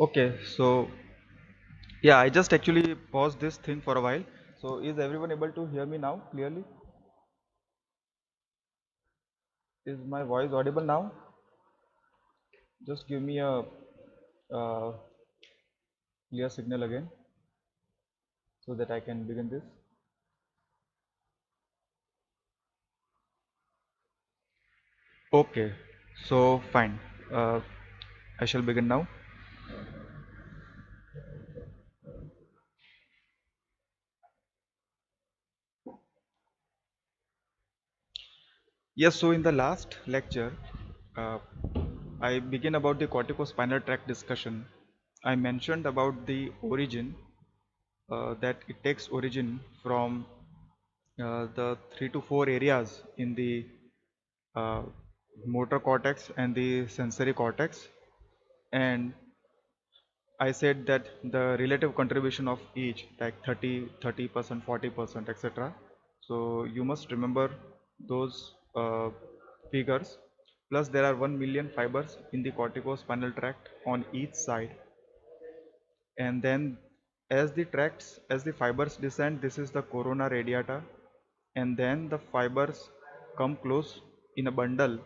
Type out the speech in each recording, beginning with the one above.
Okay, so yeah, I just actually paused this thing for a while. So is everyone able to hear me now clearly? Is my voice audible now? Just give me a clear signal again so that I can begin this. Okay, so fine. Uh, I shall begin now. Yes, so in the last lecture, uh, I begin about the corticospinal tract discussion. I mentioned about the origin, that it takes origin from the 3 to 4 areas in the uh, motor cortex and the sensory cortex, and I said that the relative contribution of each, like 30% 40%, etc. So you must remember those figures. Plus there are 1 million fibers in the corticospinal tract on each side, and then as the fibers descend, this is the corona radiata, and then the fibers come close in a bundle,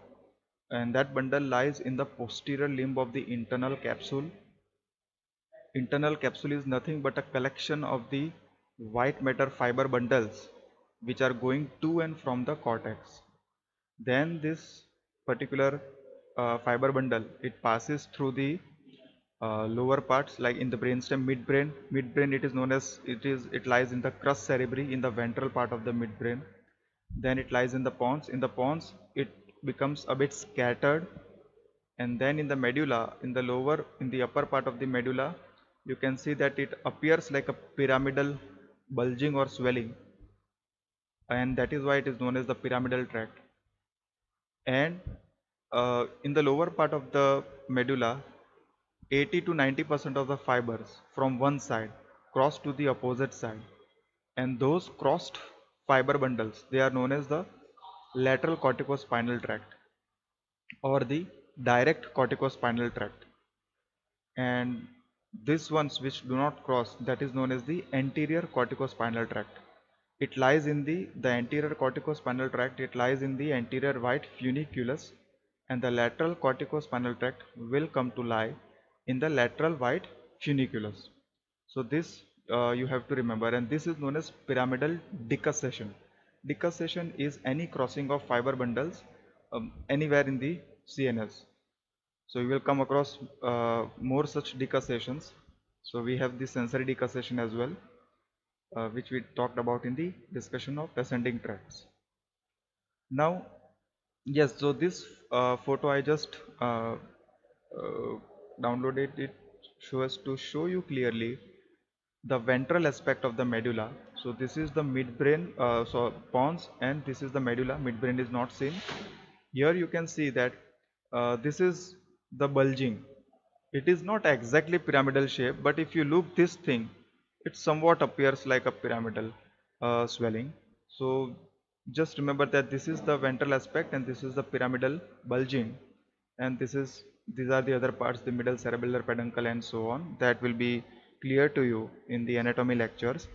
and that bundle lies in the posterior limb of the internal capsule. Internal capsule is nothing but a collection of the white matter fiber bundles which are going to and from the cortex. Then this particular fiber bundle, it passes through the lower parts, like in the brainstem, midbrain it is known as, it lies in the crus cerebri, in the ventral part of the midbrain. Then it lies in the pons. In the pons it becomes a bit scattered, and then in the medulla, in the upper part of the medulla, you can see that it appears like a pyramidal bulging or swelling, and that is why it is known as the pyramidal tract. And in the lower part of the medulla, 80 to 90% of the fibers from one side cross to the opposite side, and those crossed fiber bundles, they are known as the lateral corticospinal tract or the direct corticospinal tract. And these ones which do not cross, that is known as the anterior corticospinal tract. It lies in the anterior corticospinal tract, it lies in the anterior right funiculus, and the lateral corticospinal tract will come to lie in the lateral right funiculus. So this you have to remember, and this is known as pyramidal decussation. Decussation is any crossing of fiber bundles anywhere in the CNS. So you will come across more such decussations. So we have the sensory decussation as well, which we talked about in the discussion of descending tracts. Now, yes, so this photo I just downloaded it so as to show you clearly the ventral aspect of the medulla. So this is the midbrain, so pons, and this is the medulla. Midbrain is not seen. Here you can see that this is the bulging. It is not exactly pyramidal shape, but if you look this thing, it somewhat appears like a pyramidal swelling. So just remember that this is the ventral aspect and this is the pyramidal bulging, and these are the other parts, the middle cerebellar peduncle and so on, that will be clear to you in the anatomy lectures.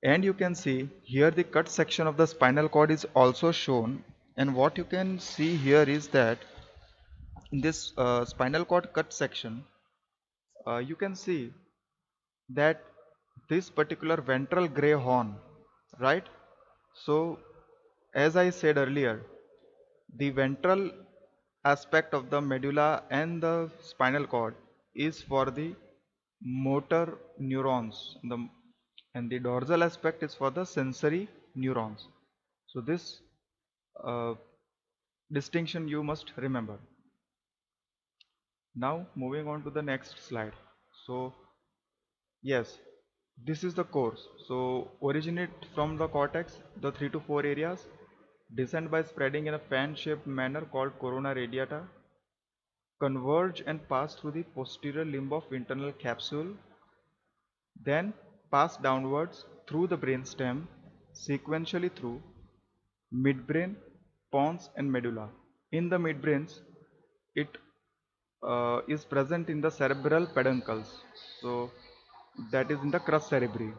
And you can see here the cut section of the spinal cord is also shown, and what you can see here is that in this spinal cord cut section, you can see that this particular ventral gray horn, right? So as I said earlier, the ventral aspect of the medulla and the spinal cord is for the motor neurons, and the dorsal aspect is for the sensory neurons. So this uh, distinction you must remember. Now moving on to the next slide. So yes, this is the course. So originate from the cortex, the 3 to 4 areas, descend by spreading in a fan-shaped manner called corona radiata, converge and pass through the posterior limb of internal capsule, then pass downwards through the brainstem, sequentially through midbrain, pons and medulla. In the midbrains, it is present in the cerebral peduncles. So that is in the crus cerebri.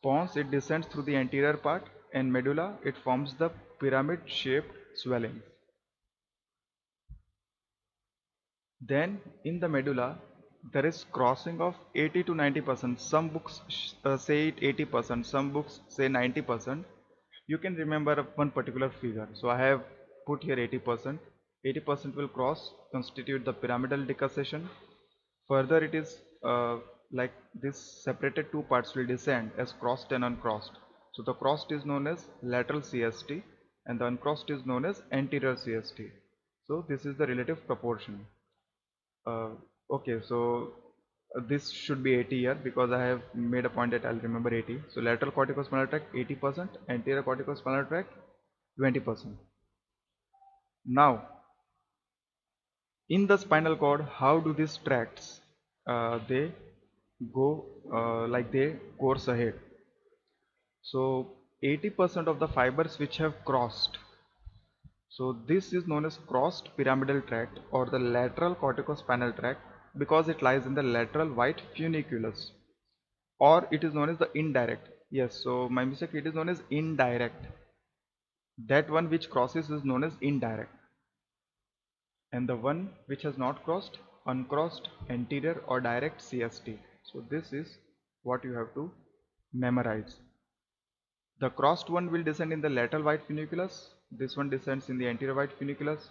Pons, it descends through the anterior part, and medulla, it forms the pyramid-shaped swelling. Then in the medulla, there is crossing of 80 to 90%. Some books say it 80%, some books say 90%. You can remember one particular figure. So I have put here 80%. 80% will cross, constitute the pyramidal decussation. Further, it is like this separated two parts will descend as crossed and uncrossed. So the crossed is known as lateral CST and the uncrossed is known as anterior CST. So this is the relative proportion. Uh, okay, so this should be 80 here because I have made a point that I'll remember 80. So lateral corticospinal tract 80%, anterior corticospinal tract 20%. Now, in the spinal cord, how do these tracts they go like they course ahead? So 80% of the fibers which have crossed. So this is known as crossed pyramidal tract or the lateral corticospinal tract because it lies in the lateral white funiculus, or it is known as the indirect. Yes, so my mistake, it is known as indirect. That one which crosses is known as indirect, and the one which has not crossed, uncrossed, anterior or direct CST. So this is what you have to memorize. The crossed one will descend in the lateral white funiculus. This one descends in the anterior white funiculus,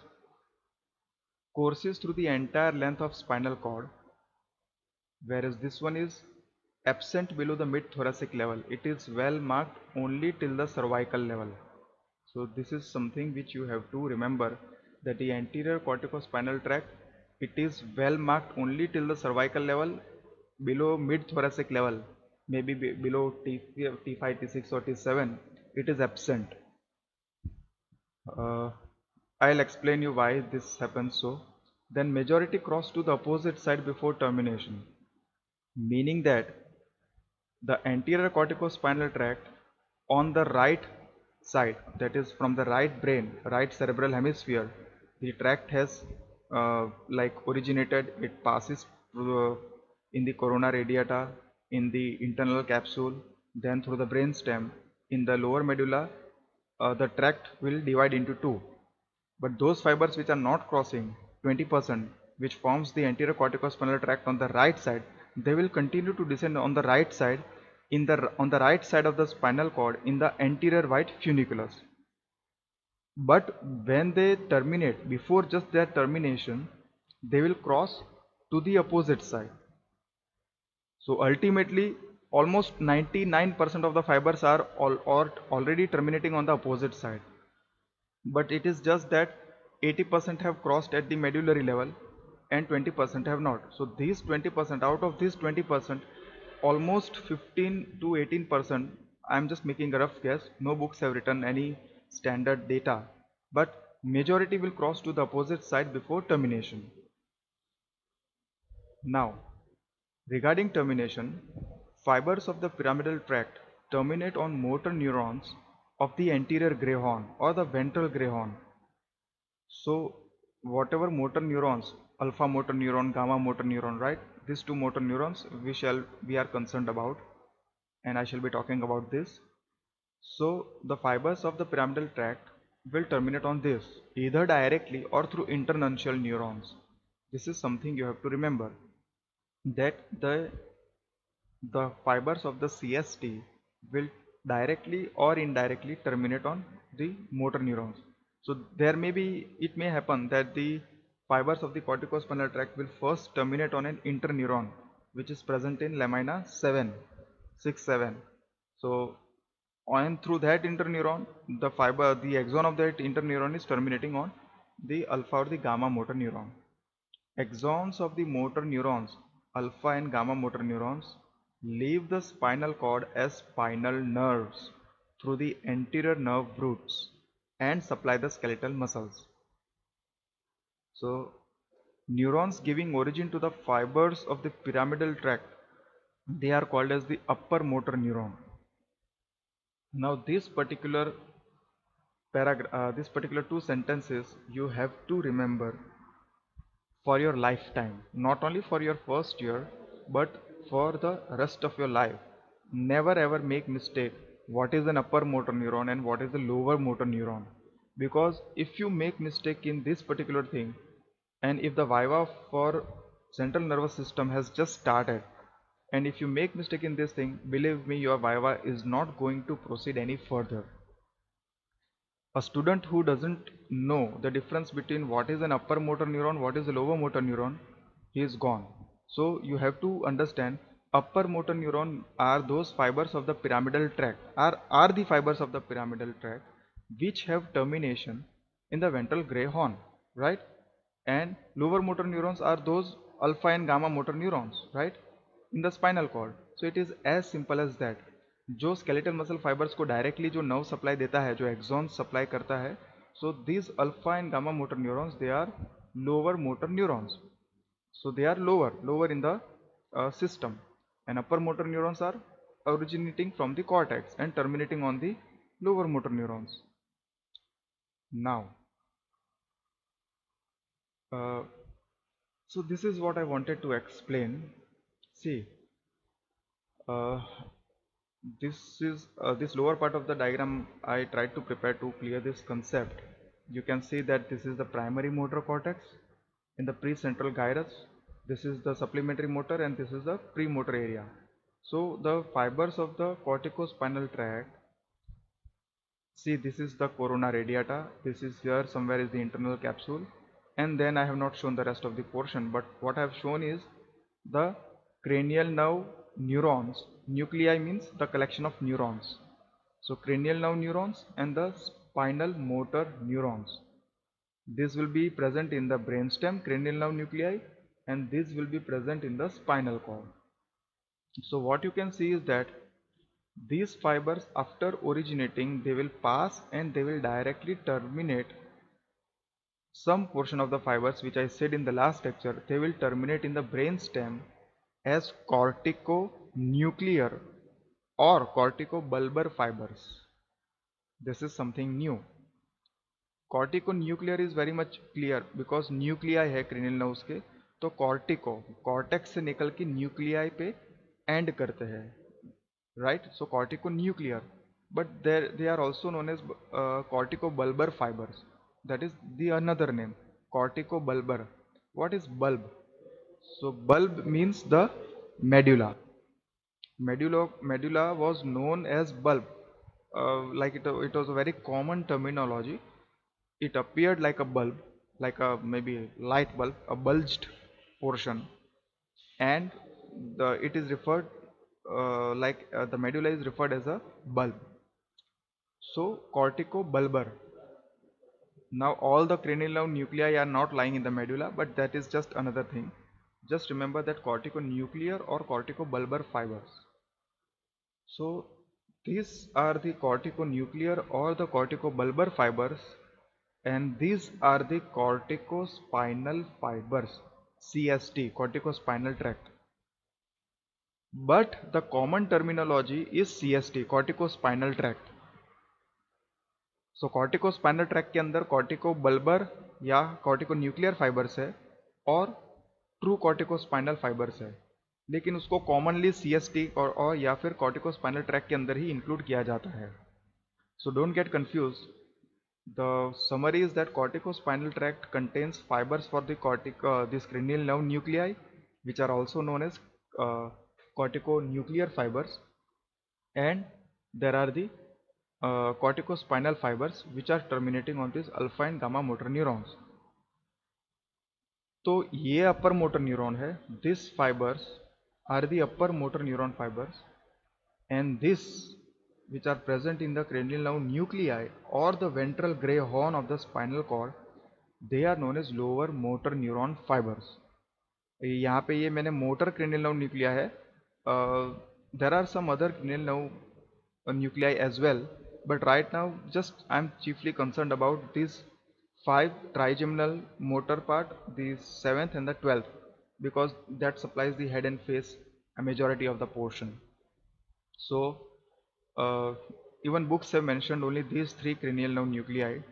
courses through the entire length of spinal cord, whereas this one is absent below the mid thoracic level. It is well marked only till the cervical level. So this is something which you have to remember, that the anterior corticospinal tract, it is well marked only till the cervical level. Below mid thoracic level, maybe below T5, T6 or T7, it is absent. Uh, I'll explain you why this happens. So then majority cross to the opposite side before termination, meaning that the anterior corticospinal tract on the right side, that is from the right brain, right cerebral hemisphere, the tract has like originated, it passes through in the corona radiata, in the internal capsule, then through the brain stem, in the lower medulla. The tract will divide into two, but those fibers which are not crossing 20%, which forms the anterior corticospinal tract on the right side, they will continue to descend on the right side, on the right side of the spinal cord in the anterior white funiculus. But when they terminate, before just their termination, they will cross to the opposite side. So ultimately, almost 99% of the fibers are already terminating on the opposite side. But it is just that 80% have crossed at the medullary level and 20% have not. So these 20%, out of these 20%, almost 15 to 18%, I am just making a rough guess, no books have written any standard data, but majority will cross to the opposite side before termination. Now, regarding termination, fibers of the pyramidal tract terminate on motor neurons of the anterior gray horn or the ventral gray horn. So whatever motor neurons, alpha motor neuron, gamma motor neuron, right? These two motor neurons we are concerned about, and I shall be talking about this. So the fibers of the pyramidal tract will terminate on this either directly or through internuncial neurons. This is something you have to remember, that the fibers of the CST will directly or indirectly terminate on the motor neurons. So there may be, it may happen that the fibers of the corticospinal tract will first terminate on an interneuron which is present in lamina 7, 6, 7. So and through that interneuron, the axon of that interneuron is terminating on the alpha or the gamma motor neuron. Axons of the motor neurons, alpha and gamma motor neurons, leave the spinal cord as spinal nerves through the anterior nerve roots and supply the skeletal muscles. So, neurons giving origin to the fibers of the pyramidal tract, they are called as the upper motor neuron. Now, this particular two sentences you have to remember. for your lifetime, not only for your first year, but for the rest of your life. Never ever make mistake what is an upper motor neuron and what is a lower motor neuron, because if you make mistake in this particular thing, and if the viva for central nervous system has just started, and if you make mistake in this thing, believe me, your viva is not going to proceed any further. A student who doesn't know the difference between what is an upper motor neuron, what is a lower motor neuron, he is gone. So you have to understand, upper motor neuron are those fibers of the pyramidal tract, are the fibers of the pyramidal tract which have termination in the ventral gray horn, right? And lower motor neurons are those alpha and gamma motor neurons, right, in the spinal cord. So it is as simple as that. जो skeletal muscle fibers को directly जो nerve supply देता है, जो axons supply करता है, so these alpha and gamma motor neurons, they are lower motor neurons. So they are lower in the system, and upper motor neurons are originating from the cortex and terminating on the lower motor neurons. Now, uh, so this is what I wanted to explain. See, uh, this lower part of the diagram I tried to prepare to clear this concept. You can see that this is the primary motor cortex in the precentral gyrus. This is the supplementary motor, and this is the premotor area. So the fibers of the corticospinal tract, see, this is the corona radiata, this is here somewhere is the internal capsule, and then I have not shown the rest of the portion, but what I have shown is the cranial nerve neurons. Nuclei means the collection of neurons. So cranial nerve neurons and the spinal motor neurons. This will be present in the brainstem, cranial nerve nuclei, and this will be present in the spinal cord. So what you can see is that these fibers, after originating, they will pass and they will directly terminate some portion of the fibers, which I said in the last lecture, they will terminate in the brainstem as corticonuclear or corticobulbar fibers. This is something new. Corticonuclear is very much clear because nuclei है cranial nerves के, तो cortico cortex से निकल के nuclei पे end करते हैं, right? So cortico nuclear, but they are also known as cortico bulbar fibres, that is the another name cortico bulbar. what is bulb? So bulb means the medulla. Medulla was known as bulb, like it was a very common terminology. It appeared like a bulb, like a maybe light bulb, a bulged portion, and it is referred the medulla is referred as a bulb. So corticobulbar. Now all the cranial nerve nuclei are not lying in the medulla, but that is just another thing. Just remember that corticonuclear or corticobulbar fibers. So these are the corticonuclear or the corticobulbar fibers, and these are the corticospinal fibers, CST, corticospinal tract. But the common terminology is CST, corticospinal tract. So corticospinal tract के अंदर corticobulbar या corticonuclear fibers है और true corticospinal fibers है, लेकिन उसको commonly CST और या फिर corticospinal tract के अंदर ही include किया जाता है. So don't get confused. The summary is that corticospinal tract contains fibers for the this cranial nerve nuclei, which are also known as corticonuclear fibers, and there are the corticospinal fibers which are terminating on these alpha and gamma motor neurons. तो ये upper motor neuron है. This fibres are the upper motor neuron fibres, and this which are present in the cranial nerve nuclei or the ventral gray horn of the spinal cord, they are known as lower motor neuron fibers. यहाँ पे ये मैंने motor cranial nerve nuclei है. There are some other cranial nerve nuclei as well, but right now just I'm chiefly concerned about these 5 trigeminal motor part, the 7th and the 12th, because that supplies the head and face a majority of the portion. So even books have mentioned only these 3 cranial nerve nuclei.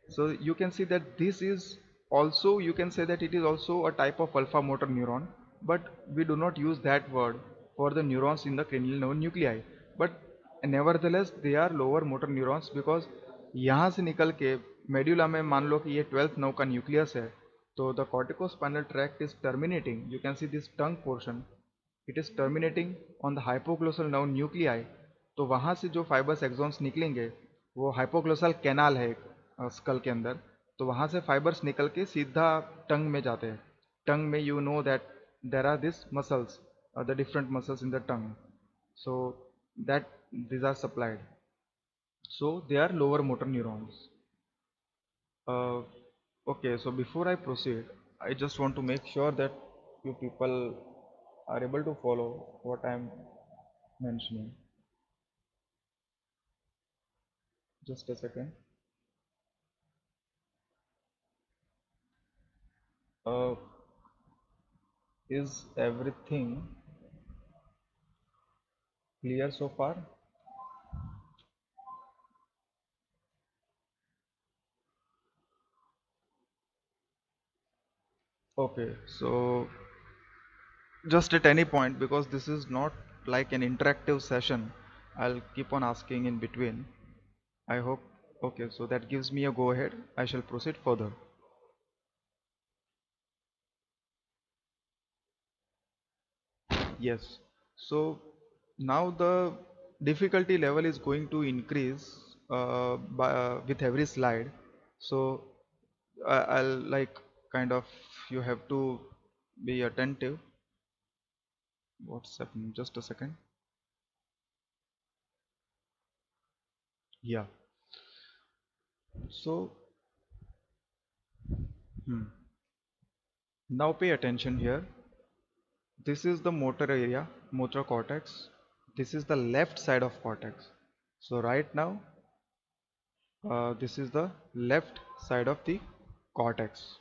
So you can see that this is also you can say that it is also a type of alpha motor neuron, but we do not use that word for the neurons in the cranial nerve nuclei. But nevertheless they are lower motor neurons, because यहाँ से निकल के medulla में मान लो कि ये 12th nerve का nucleus है, तो the corticospinal tract is terminating, you can see this tongue portion, it is terminating on the hypoglossal nerve nuclei. तो वहाँ से जो फाइबर्स एक्सॉन्स निकलेंगे वो हाइपोग्लोसल कैनाल है स्कल के अंदर, तो वहाँ से फाइबर्स निकल के सीधा टंग में जाते हैं. टंग में you know that there are this muscles, the different muscles in the tongue, so that these are supplied, so they are lower motor neurons. uh, okay, so before I proceed, I just want to make sure that you people are able to follow what I am mentioning. Just a second. uh, is everything clear so far? Okay, so just at any point, because this is not like an interactive session, I'll keep on asking in between. I hope. Okay, so that gives me a go ahead. I shall proceed further. Yes. So now the difficulty level is going to increase with every slide. So I'll like kind of, you have to be attentive. What's happening? Just a second. Yeah. So hmm. Now pay attention here. This is the motor area, motor cortex. This is the left side of cortex. So right now, this is the left side of the cortex,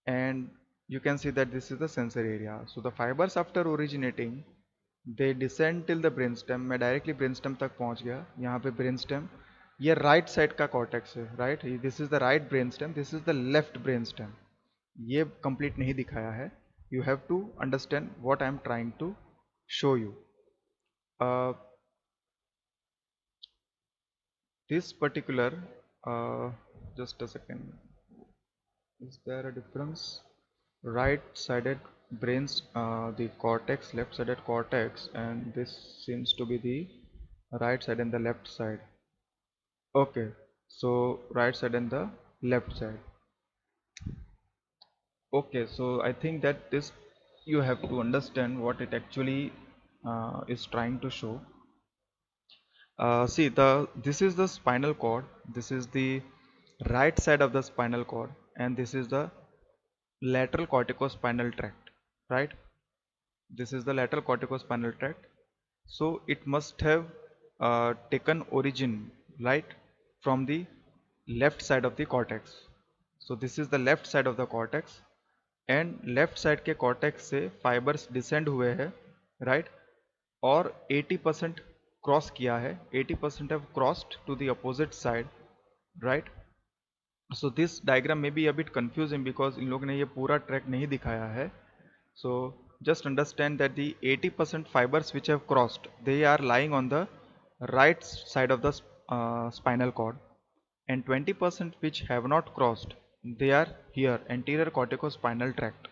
and you can see that this is the sensory area. So the fibers after originating, they descend till the brainstem. मैं directly brainstem तक पहुंच गया. यहाँ पे brainstem, ये right side का cortex है, right? This is the right brainstem. This is the left brainstem. ये complete नहीं दिखाया है. You have to understand what I am trying to show you. Uh, this particular, uh, just a second. Is there a difference? Right-sided brains, the cortex, left-sided cortex, and this seems to be the right side and the left side. Okay, so right side and the left side. Okay, so I think that this, you have to understand what it actually is trying to show. See, this is the spinal cord. This is the right side of the spinal cord, and this is the lateral corticospinal tract, right? This is the lateral corticospinal tract. So it must have taken origin, right, from the left side of the cortex. So this is the left side of the cortex, and left side के cortex से fibers descend हुए हैं, right, और 80% cross किया है, 80% have crossed to the opposite side, right? So this diagram may be a bit confusing because इन लोगों ने ये पूरा ट्रैक नहीं दिखाया है. So just understand that the 80% fibers which have crossed, they are lying on the right side of the spinal cord, and 20% which have not crossed, they are here, anterior corticospinal tract.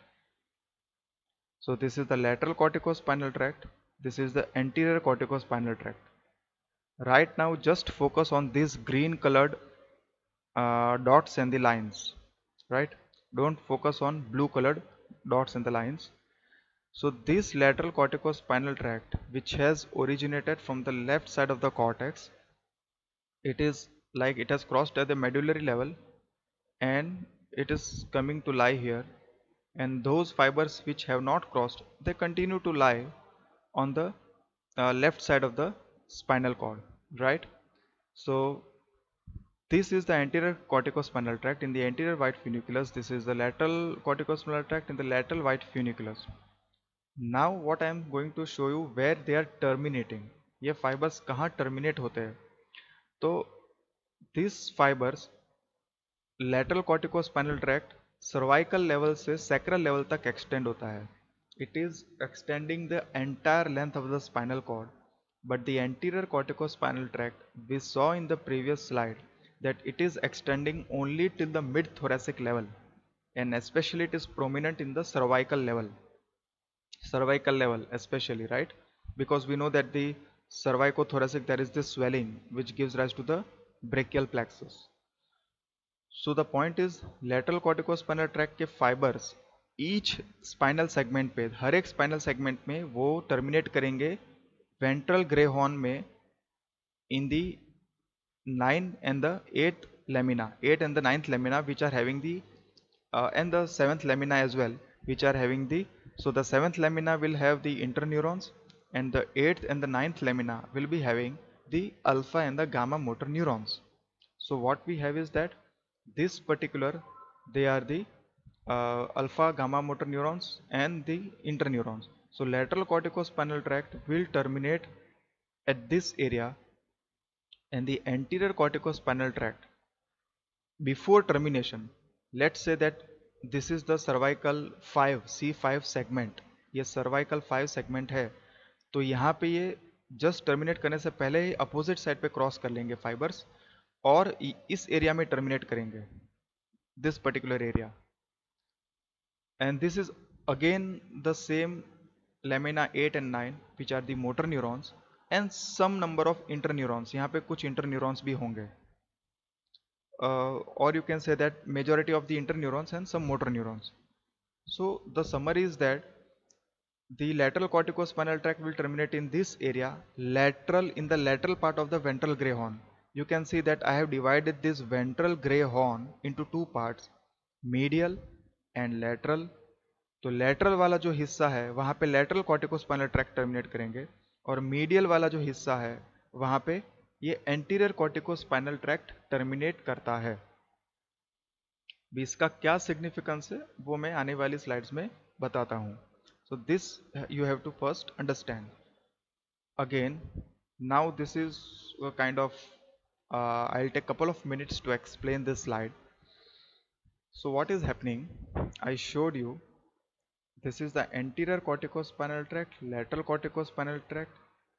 So this is the lateral corticospinal tract, this is the anterior corticospinal tract. Right now just focus on these green colored dots and the lines, right? Don't focus on blue colored dots and the lines. So this lateral corticospinal tract, which has originated from the left side of the cortex, it is like it has crossed at the medullary level, and it is coming to lie here, and those fibers which have not crossed, they continue to lie on the left side of the spinal cord, right? So this is the anterior corticospinal tract. In the anterior white funiculus, this is the lateral corticospinal tract in the lateral white funiculus. Now what I am going to show you where they are terminating. ये fibers कहाँ terminate होते हैं? तो these fibers lateral corticospinal tract cervical level से sacral level तक extend होता है. It is extending the entire length of the spinal cord, but the anterior corticospinal tract we saw in the previous slide that it is extending only till the mid thoracic level, and especially it is prominent in the cervical level especially, right? Because we know that the cervicothoracic there is this swelling which gives rise to the brachial plexus. So the point is lateral corticospinal tract के fibers each spinal segment पे, हर एक spinal segment में वो terminate करेंगे ventral gray horn में in the 9 and the 8th lamina, 8 and the ninth lamina, which are having the and the 7th lamina as well, which are having the, so the 7th lamina will have the interneurons, and the 8th and the ninth lamina will be having the alpha and the gamma motor neurons. So what we have is that this particular, they are the alpha gamma motor neurons and the interneurons. So lateral corticospinal tract will terminate at this area, and the anterior corticospinal tract before termination, let's say that this is the cervical 5 C5 segment, ये cervical 5 segment है, तो यहाँ पे ये just terminate करने से पहले ही opposite side पे क्रॉस कर लेंगे फाइबर्स और इस एरिया में टर्मिनेट करेंगे, this particular area. And this is again the same lamina 8 and 9 which are the motor neurons and some number of interneurons, यहाँ पे कुछ interneurons भी होंगे, or you can say that majority of the interneurons and some motor neurons. So the summary is that the lateral corticospinal tract will terminate in this area, lateral, in the lateral part of the ventral gray horn. You can see that I have divided this ventral gray horn into two parts, medial and lateral. तो lateral वाला जो हिस्सा है वहाँ पे lateral corticospinal tract terminate करेंगे, और medial वाला जो हिस्सा है वहाँ पे ये anterior corticospinal tract terminate करता है. भी इसका क्या सिग्निफिकेंस है वो मैं आने वाली स्लाइड्स में बताता हूँ. So this you have to first understand. Again, now this is a kind of I'll take a couple of minutes to explain this slide. So what is happening? I showed you this is the anterior corticospinal tract, lateral corticospinal tract.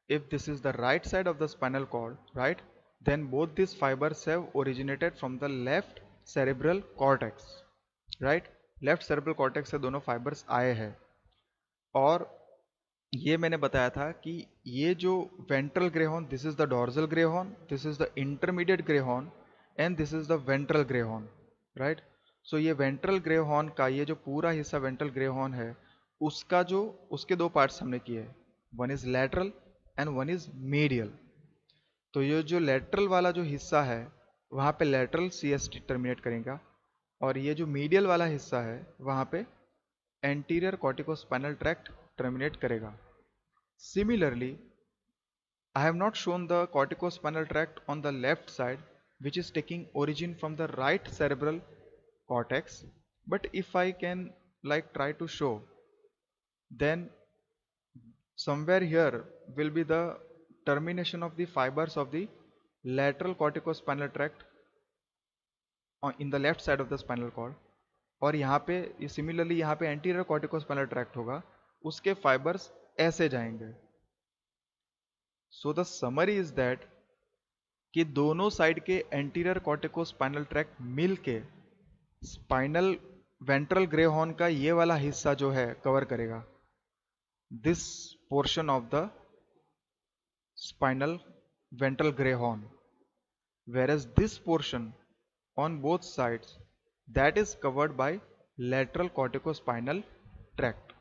If this is the right side of the spinal cord, right, then both these fibers have originated from the left cerebral cortex, right? Left cerebral cortex से दोनों fibres आए हैं. और ये मैंने बताया था कि ये जो ventral grey horn, this is the dorsal grey horn, this is the intermediate grey horn and this is the ventral grey horn, right? So ये वेंट्रल ग्रे हॉर्न का ये जो पूरा हिस्सा वेंट्रल ग्रे हॉर्न है, उसका जो, उसके दो पार्ट्स हमने किए, one is lateral and one is medial. तो ये जो लेटरल वाला जो हिस्सा है वहाँ पे लेटरल CST टर्मिनेट करेगा, और ये जो मीडियल वाला हिस्सा है वहाँ पे एंटीरियर कॉर्टिकोस्पाइनल ट्रैक्ट टर्मिनेट करेगा. Similarly, I have not shown the corticospinal tract on the left side, which is taking origin from the right cerebral cortex. But if I can like try to show, then somewhere here will be the termination of the fibers of the lateral corticospinal tract in the left side of the spinal cord. और यहाँ पे similarly यहाँ पे anterior corticospinal tract होगा, उसके fibres ऐसे जाएंगे. So the summary is that कि दोनों साइड के एंटीरियर कॉर्टिकोस्पाइनल ट्रैक्ट मिल के स्पाइनल वेंट्रल ग्रे हॉर्न का ये वाला हिस्सा जो है कवर करेगा, this portion of the spinal ventral grey horn, whereas this portion on both sides that is covered by lateral corticospinal tract.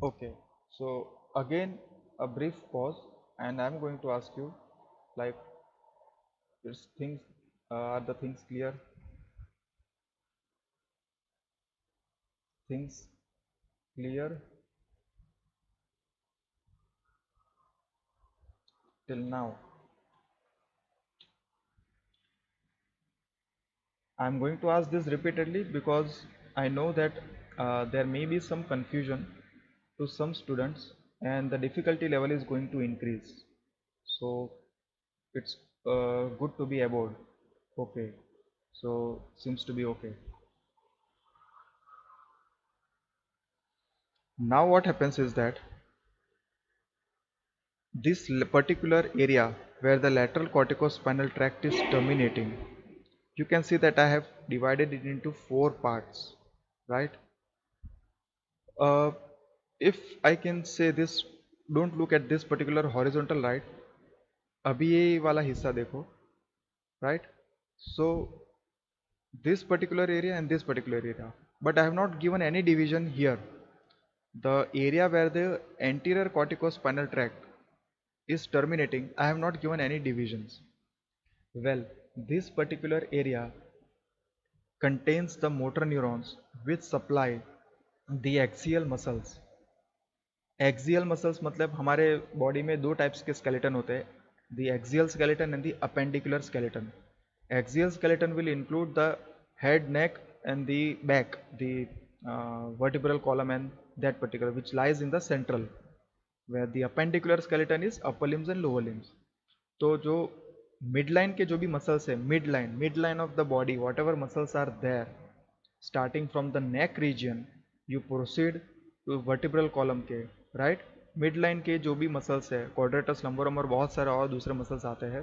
Okay, so again a brief pause, and I'm going to ask you, like, is things are the things clear? Things clear till now? I'm going to ask this repeatedly because I know that there may be some confusion to some students and the difficulty level is going to increase. So it's good to be aboard. Okay, so seems to be okay. Now what happens is that this particular area where the lateral corticospinal tract is terminating, you can see that I have divided it into four parts, right? uh, if I can say this, don't look at this particular horizontal, right? अभी ये वाला हिस्सा देखो, right? So this particular area and this particular area, but I have not given any division here. The area where the anterior corticospinal tract is terminating, I have not given any divisions. Well, this particular area contains the motor neurons which supply the axial muscles. Axial muscles मतलब हमारे body में दो types के skeleton होते हैं, the axial skeleton and the appendicular skeleton. Axial skeleton will include the head, neck and the back, the vertebral column and that particular which lies in the central, where the appendicular skeleton is upper limbs and lower limbs. तो जो mid line के जो भी muscles है, mid line of the body, whatever muscles are there starting from the neck region, you proceed to vertebral column के, right? Mid line के जो भी मसल्स है, क्वाड्रेटस लंबोरम और बहुत सारे और दूसरे मसल्स आते हैं.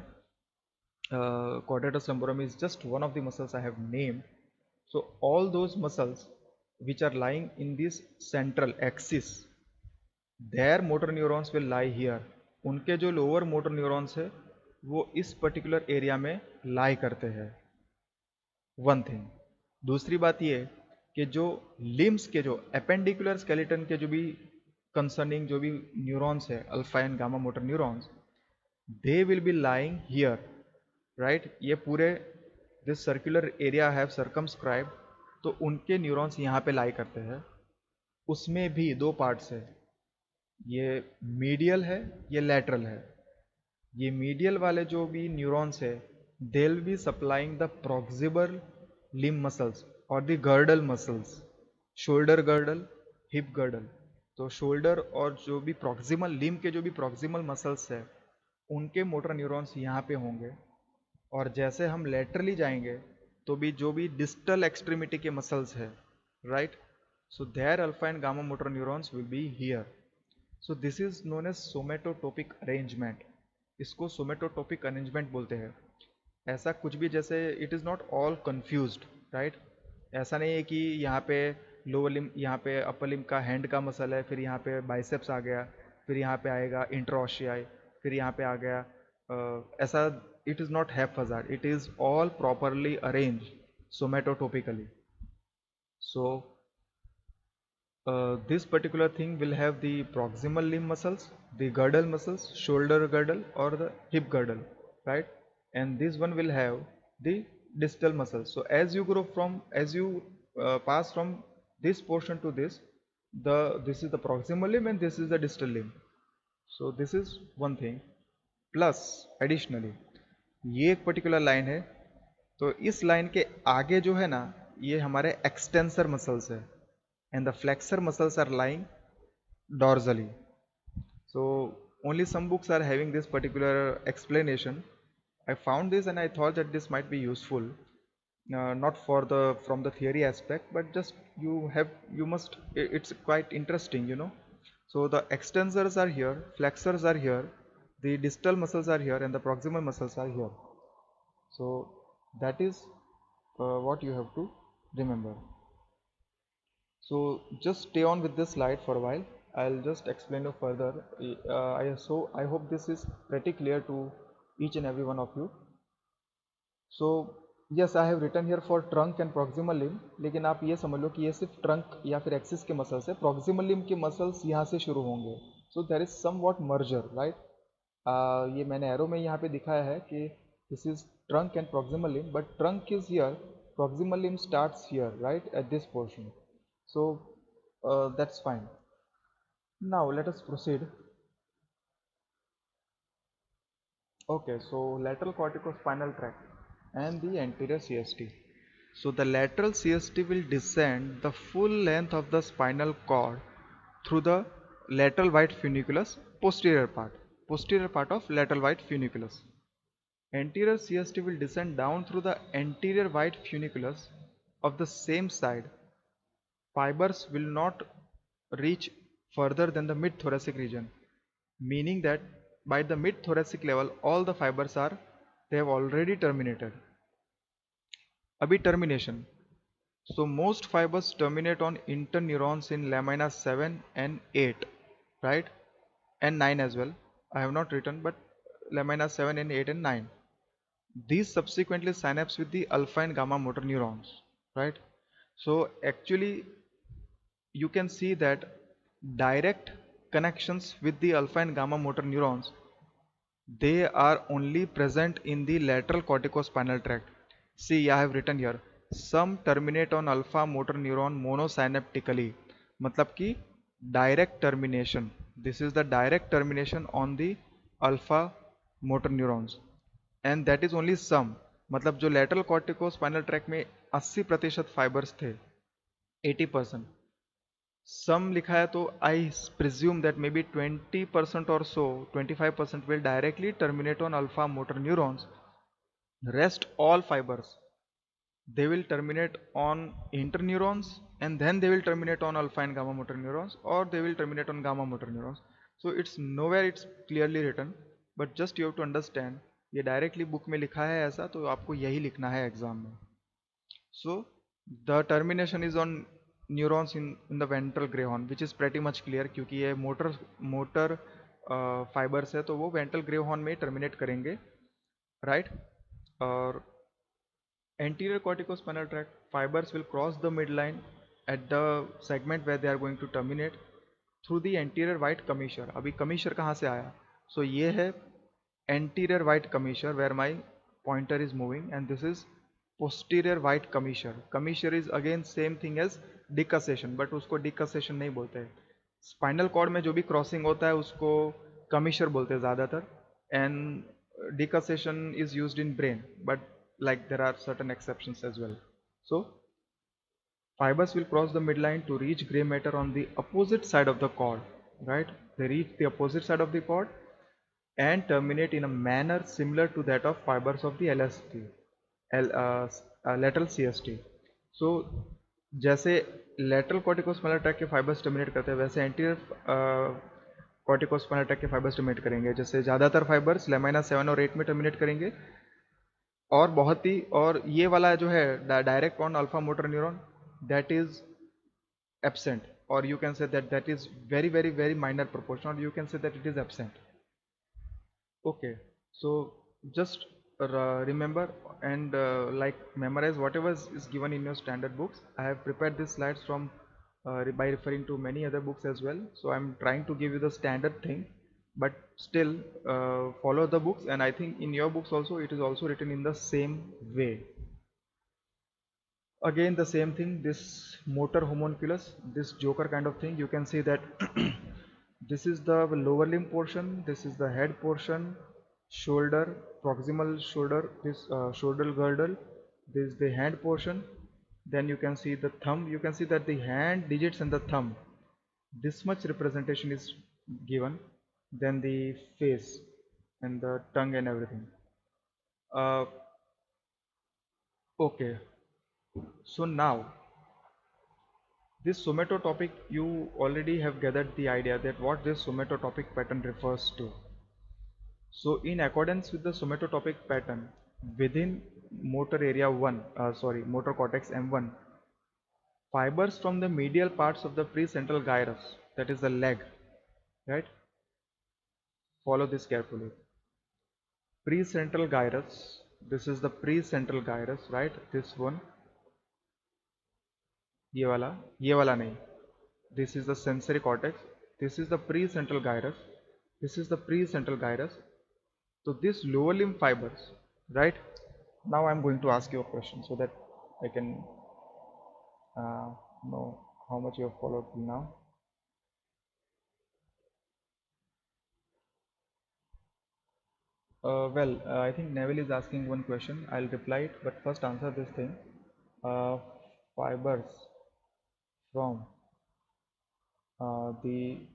Quadratus lumborum is just one of the muscles I have named. So all those muscles which are lying in this central axis, their motor neurons will lie here. उनके जो लोअर मोटर न्यूरॉन्स है वो इस particular area में लाई करते हैं. One thing. दूसरी बात ये कि जो लिम्स के जो अपेंडिकुलर स्केलेटन के जो भी कंसर्निंग जो भी न्यूरॉन्स है, alpha and gamma motor neurons, they will B lying here, right? ये पूरे this circular area have circumscribe, तो उनके न्यूरॉन्स यहाँ पे लाई करते हैं. उसमें भी दो पार्ट्स है, ये मीडियल है, ये लैटरल है. ये मीडियल वाले जो भी न्यूरॉन्स है, they will be supplying the proximal limb muscles और the girdle muscles, shoulder girdle, hip girdle. तो शोल्डर और जो भी प्रॉक्सिमल लिम्ब के जो भी प्रॉक्सिमल मसल्स है, उनके मोटर न्यूरॉन्स यहाँ पे होंगे. और जैसे हम लेटरली जाएंगे तो भी जो भी डिस्टल एक्सट्रीमिटी के मसल्स है, right? So there alpha and gamma motor neurons will be here. So this is known as somatotopic arrangement. इसको सोमेटोटोपिक अरेंजमेंट बोलते हैं. ऐसा कुछ भी, जैसे it is not all confused, right? ऐसा नहीं है कि यहाँ पे लोअर लिम्ब, यहाँ पे अपर लिम्ब का हैंड का मसल है, फिर यहाँ पे बाइसेप्स आ गया, फिर यहाँ पे आएगा इंट्रोशियाई, फिर यहाँ पे आ गया ऐसा. It is not haphazard, it is all properly arrange somatotopically. So this particular thing will have the proximal limb muscles, the girdle muscles, shoulder girdle or the hip girdle, right? And this one will have the distal muscles. So as you grow from, as you pass from this portion to this, this is the proximal limb and this is the distal limb. So this is one thing. Plus additionally, ये एक particular line है, तो इस line के आगे जो है ना, ये हमारे एक्सटेंसर मसल्स है, and the flexor muscles are lying dorsally. So only some books are having this particular explanation. I found this and I thought that this might be useful, not for the from the theory aspect, but just you must, it's quite interesting, you know. So the extensors are here, flexors are here, the distal muscles are here, and the proximal muscles are here. So that is what you have to remember. So just stay on with this slide for a while. I'll just explain you further. I hope this is pretty clear to each and every one of you. So yes, I have written here for trunk and proximal limb, लेकिन आप ये समझ लो कि ये सिर्फ trunk या फिर axis के मसल्स है. प्रॉक्सिमल लिम्ब के मसल्स यहाँ से शुरू होंगे. So there is somewhat merger, right? ये मैंने एरो में यहाँ पे दिखाया है कि this is trunk and proximal limb, but trunk is here, proximal limb starts here, right, at this portion. So that's fine. Now let us proceed. Okay, so lateral corticospinal tract and the anterior CST. So the lateral CST will descend the full length of the spinal cord through the lateral white funiculus, posterior part of lateral white funiculus. Anterior CST will descend down through the anterior white funiculus of the same side. Fibers will not reach further than the mid-thoracic region, meaning that by the mid-thoracic level, all the fibers are, they have already terminated. Abhi termination. So most fibers terminate on interneurons in lamina 7 and 8, right? And 9 as well. I have not written, but lamina 7 and 8 and 9. These subsequently synapse with the alpha and gamma motor neurons, right? So actually you can see that direct connections with the alpha and gamma motor neurons, they are only present in the lateral corticospinal tract. See, I have written here, some terminate on alpha motor neuron monosynaptically. मतलब कि direct termination. This is the direct termination on the alpha motor neurons. And that is only some. मतलब जो lateral corticospinal tract में 80% fibers थे, 80%. Some लिखा है तो I presume that maybe 20% or so, 25% will directly terminate on alpha motor neurons. Rest all fibers, they will terminate on interneurons and then they will terminate on alpha and gamma motor neurons, or they will terminate on gamma motor neurons. So it's nowhere it's clearly written, but just you have to understand, ये directly book में लिखा है ऐसा, तो आपको यही लिखना है exam में. So the termination is on neurons in the ventral gray horn, which is pretty much clear क्योंकि ये motor fibers है, तो वो ventral gray horn में terminate करेंगे, right? और anterior corticospinal tract fibers will cross the midline at the segment where they are going to terminate through the anterior white commissure. अभी commissure कहाँ से आया? So ये है anterior white commissure where my pointer is moving, and this is posterior white commissure. Commissure is again same thing as decussation, but उसको decussation नहीं बोलते हैं. Spinal cord में जो भी crossing होता है उसको commissure बोलते हैं ज़्यादातर, and decussation is used in brain, but like there are certain exceptions as well. So fibers will cross the midline to reach gray matter on the opposite side of the cord, right? They reach the opposite side of the cord and terminate in a manner similar to that of fibers of the LST, lateral CST. So जैसे lateral corticospinal tract के fibers terminate करते हैं, वैसे anterior corticospinal tract के fibers terminate करेंगे. जैसे ज़्यादातर fibers lamina 7 और 8 में terminate करेंगे, और बहुत ही, और ये वाला जो है direct on alpha motor neuron, that is absent, और you can say that is very very very minor proportion, और you can say that it is absent. Okay, so just remember and like memorize whatever is given in your standard books. I have prepared these slides from by referring to many other books as well. So I'm trying to give you the standard thing, but still follow the books, and I think in your books also it is also written in the same way. Again the same thing, this motor homunculus, this joker kind of thing, you can see that this is the lower limb portion, this is the head portion, shoulder, proximal shoulder, this shoulder girdle, this is the hand portion. Then you can see the thumb, you can see that the hand digits and the thumb, this much representation is given. Then the face and the tongue and everything. uh, okay, so now this somatotopic, you already have gathered the idea that what this somatotopic pattern refers to. So in accordance with the somatotopic pattern, within motor area 1, motor cortex M1, fibers from the medial parts of the precentral gyrus, that is the leg, right? Follow this carefully. Precentral gyrus, this is the precentral gyrus, right? This one, ये वाला नहीं. This is the sensory cortex. This is the precentral gyrus. This is the precentral gyrus. So this lower limb fibers, right? Now I'm going to ask you a question so that I can know how much you have followed till now. I think Neville is asking one question. I'll reply it, but first answer this thing. Fibers from the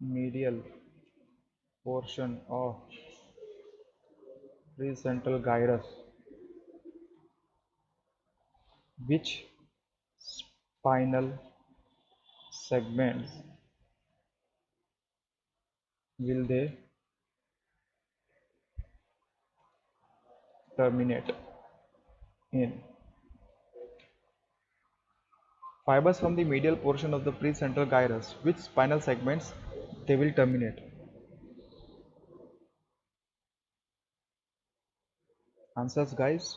medial portion of Precentral gyrus, which spinal segments will they terminate in? Fibers from the medial portion of the precentral gyrus, which spinal segments they will terminate? Answers, guys?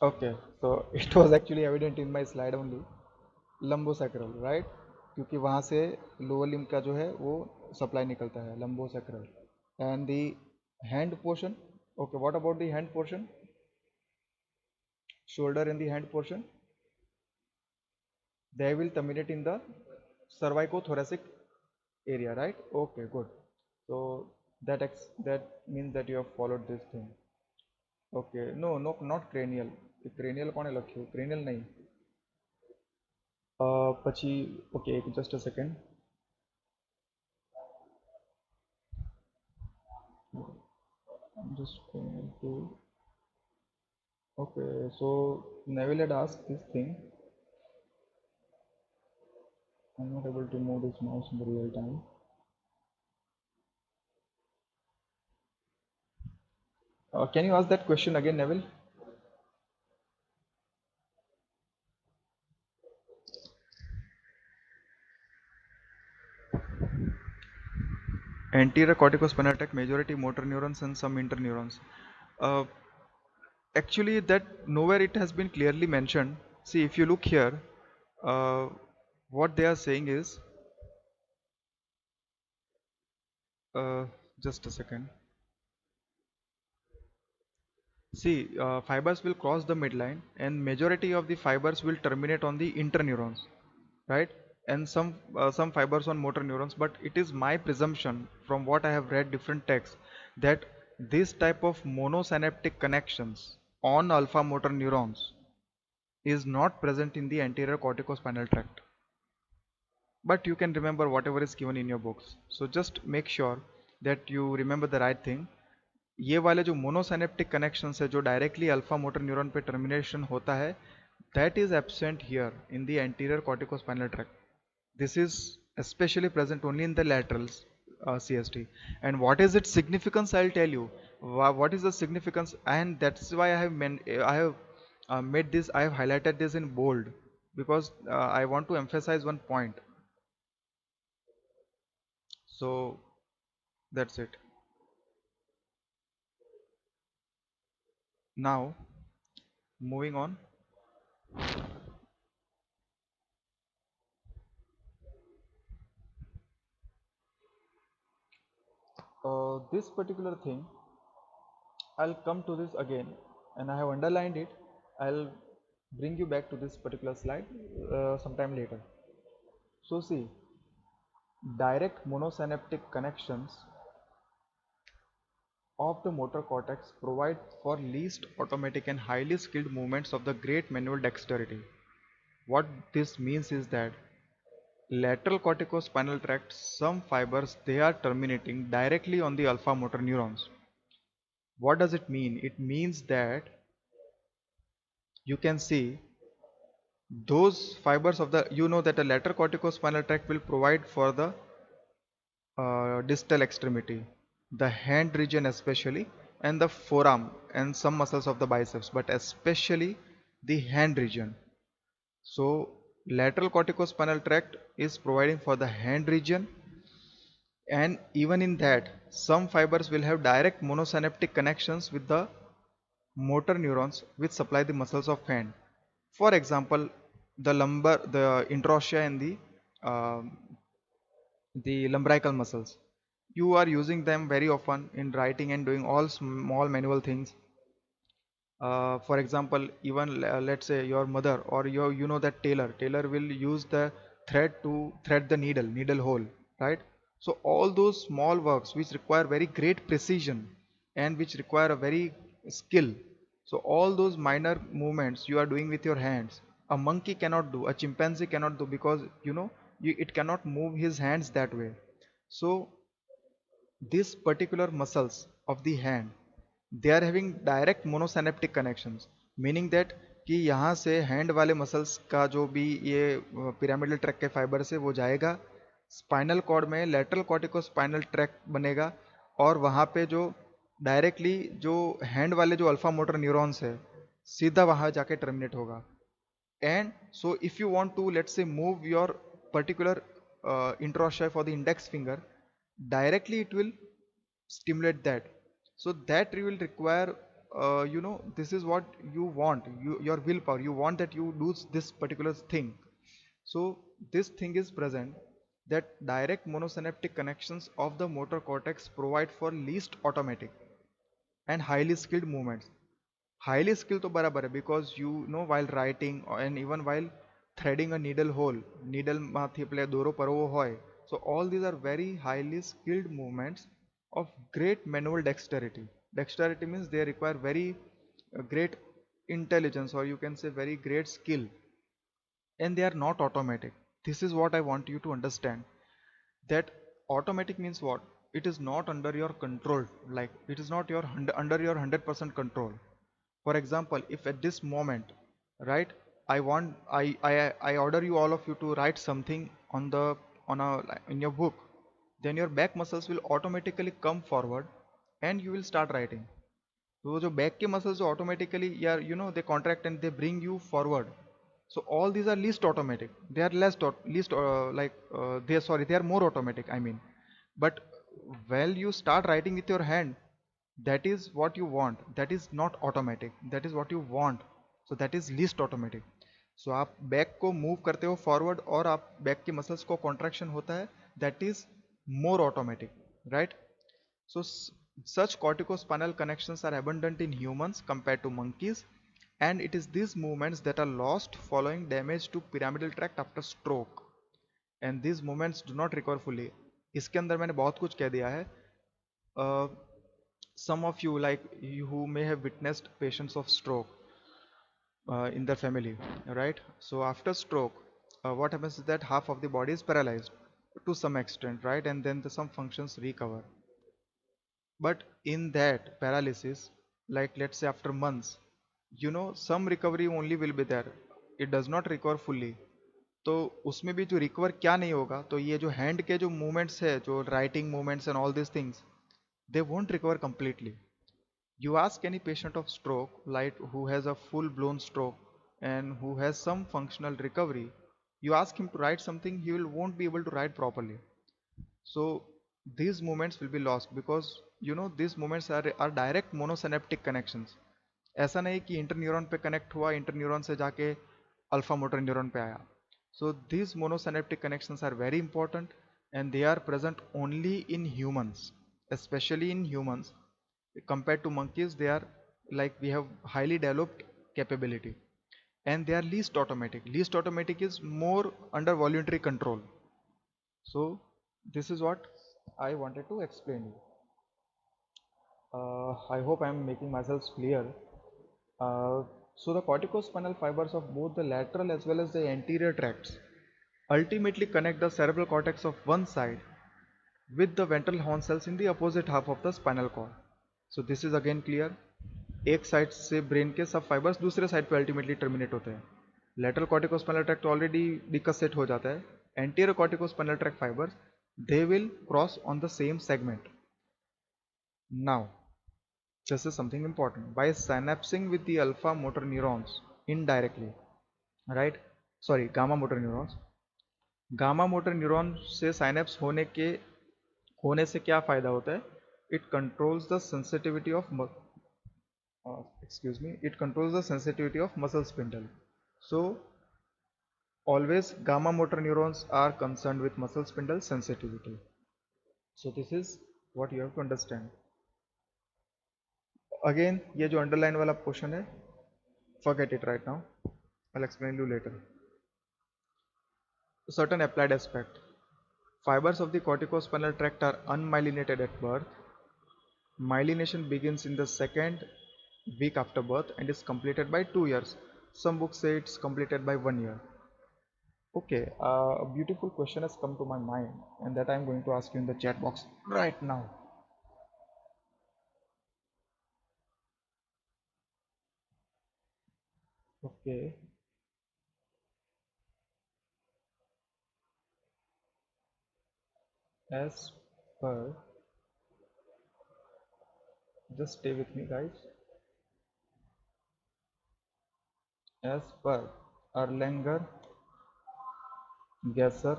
Okay, so it was actually evident in my slide only. Lumbosacral, right? क्योंकि वहाँ से lower limb का जो है वो supply निकलता है, lumbosacral. And the hand portion, okay, what about the hand portion? Shoulder and the hand portion, they will terminate in the cervicothoracic area, right? Okay, good. So that means that you have followed this thing. Okay, no, no, not cranial. Cranial કોણે લખ્યું? Cranial નહીં. પછી okay, just a second. I'm just going to, okay, so Neville had asked this thing. I'm not able to move this mouse in the real time. Can you ask that question again, Neville? Anterior corticospinal tract, majority motor neurons and some interneurons. Uh, Actually, that nowhere it has been clearly mentioned. See, if you look here, uh, what they are saying is, uh, just a second. See, fibers will cross the midline, and majority of the fibers will terminate on the interneurons, right? And some fibers on motor neurons. But it is my presumption, from what I have read different texts, that this type of monosynaptic connections on alpha motor neurons is not present in the anterior corticospinal tract. But you can remember whatever is given in your books. So just make sure that you remember the right thing. ये वाले जो monosynaptic connection है जो directly alpha motor neuron पे termination होता है, that is absent here in the anterior corticospinal tract. This is especially present only in the laterals, CST. And what is its significance? I'll tell you. What is the significance? And that's why I have made this. I have highlighted this in bold because I want to emphasize one point. So that's it. Now moving on. This particular thing, I'll come to this again, and I have underlined it. I'll bring you back to this particular slide sometime later. So see, direct monosynaptic connections of the motor cortex provide for least automatic and highly skilled movements of the great manual dexterity. What this means is that lateral corticospinal tract, some fibers they are terminating directly on the alpha motor neurons. What does it mean? It means that you can see those fibers of the, you know that the lateral corticospinal tract will provide for the distal extremity, the hand region especially, and the forearm and some muscles of the biceps, but especially the hand region. So lateral corticospinal tract is providing for the hand region, and even in that some fibers will have direct monosynaptic connections with the motor neurons which supply the muscles of hand. For example, the lumbar, the interossea and the lumbrical muscles. You are using them very often in writing and doing all small manual things. For example, even let's say your mother or your, you know that tailor will use the thread to thread the needle hole, right? So all those small works which require very great precision and which require a very skill. So all those minor movements you are doing with your hands, a monkey cannot do, a chimpanzee cannot do, because you know it cannot move his hands that way. So these particular muscles of the hand, they are having direct monosynaptic connections, meaning that कि यहाँ से hand वाले muscles का जो भी ये pyramidal track के fibre से वो जाएगा स्पाइनल कॉर्ड में, लेटरल कॉर्टिको स्पाइनल ट्रैक बनेगा, और वहाँ पे जो डायरेक्टली जो हैंड वाले जो अल्फा मोटर न्यूरॉन्स है सीधा वहाँ जाके टर्मिनेट होगा. And so if you want to, let's say, move your particular interosseous for the index finger, directly it will stimulate that. So that will require, this is what you want, your willpower, you want that you do this particular thing. So this thing is present, that direct monosynaptic connections of the motor cortex provide for least automatic and highly skilled movements. Highly skilled तो बराबर है, because you know while writing and even while threading a needle hole, needle માંથી પેલે દોરો પરવો હોય, so all these are very highly skilled movements of great manual dexterity. Dexterity means they require very great intelligence, or you can say very great skill, and they are not automatic. This is what I want you to understand, that automatic means what? It is not under your control, like it is not your under your 100% control. For example, if at this moment, right, I want I order you, all of you, to write something on the on a in your book, then your back muscles will automatically come forward and you will start writing. तो जो back के muscles जो automatically यार they contract and they bring you forward. So all these are least automatic, they are less least they are, sorry, they are more automatic, I mean. But while you start writing with your hand, that is what you want, that is not automatic, that is what you want. So that is least automatic. So आप back को move करते हो forward और आप back के muscles को contraction होता है, that is more automatic, right? So such corticospinal connections are abundant in humans compared to monkeys, and it is these movements that are lost following damage to pyramidal tract after stroke, and these movements do not recover fully. इसके अंदर मैंने बहुत कुछ कह दिया है. Some of you, like you who may have witnessed patients of stroke in their family, right? So after stroke, what happens is that half of the body is paralyzed to some extent, right? And then some functions recover. But in that paralysis, like let's say after months, some recovery only will be there. It does not recover fully. तो उसमें भी जो recover क्या नहीं होगा, तो ये जो हैंड के जो मूवमेंट्स है, जो writing movements and all this things, they won't recover completely. You ask any patient of stroke, like who has a full blown stroke and who has some functional recovery, you ask him to write something, he will won't be able to write properly. So these movements will be lost because these movements are direct monosynaptic connections. ऐसा नहीं कि interneuron पे connect हुआ, interneuron से जाके alpha motor neuron पे आया. So these monosynaptic connections are very important, and they are present only in humans, especially in humans. Compared to monkeys, they are, like, we have highly developed capability, and they are least automatic. Least automatic is more under voluntary control. So this is what I wanted to explain you. I hope I am making myself clear. So the corticospinal fibers of both the lateral as well as the anterior tracts ultimately connect the cerebral cortex of one side with the ventral horn cells in the opposite half of the spinal cord. So this is again clear. एक side से brain के सब fibres दूसरे side पे ultimately terminate होते हैं. Lateral corticospinal tract already decussate हो जाता है. Anterior corticospinal tract fibres, they will cross on the same segment. Now this is something important. By synapsing with the alpha motor neurons indirectly, right, sorry, gamma motor neurons, gamma motor neuron से synapse होने से क्या फायदा होता है? It controls the sensitivity of it controls the sensitivity of muscle spindle. So always gamma motor neurons are concerned with muscle spindle sensitivity. So this is what you have to understand. Again, ये जो underline वाला portion है, forget it right now. I'll explain you later. Certain applied aspect. Fibers of the corticospinal tract are unmyelinated at birth. Myelination begins in the second week after birth and is completed by 2 years. Some books say it's completed by 1 year. Okay, a beautiful question has come to my mind, and that I'm going to ask you in the chat box right now. Okay, as per, just stay with me, guys. As per Erlanger Gasser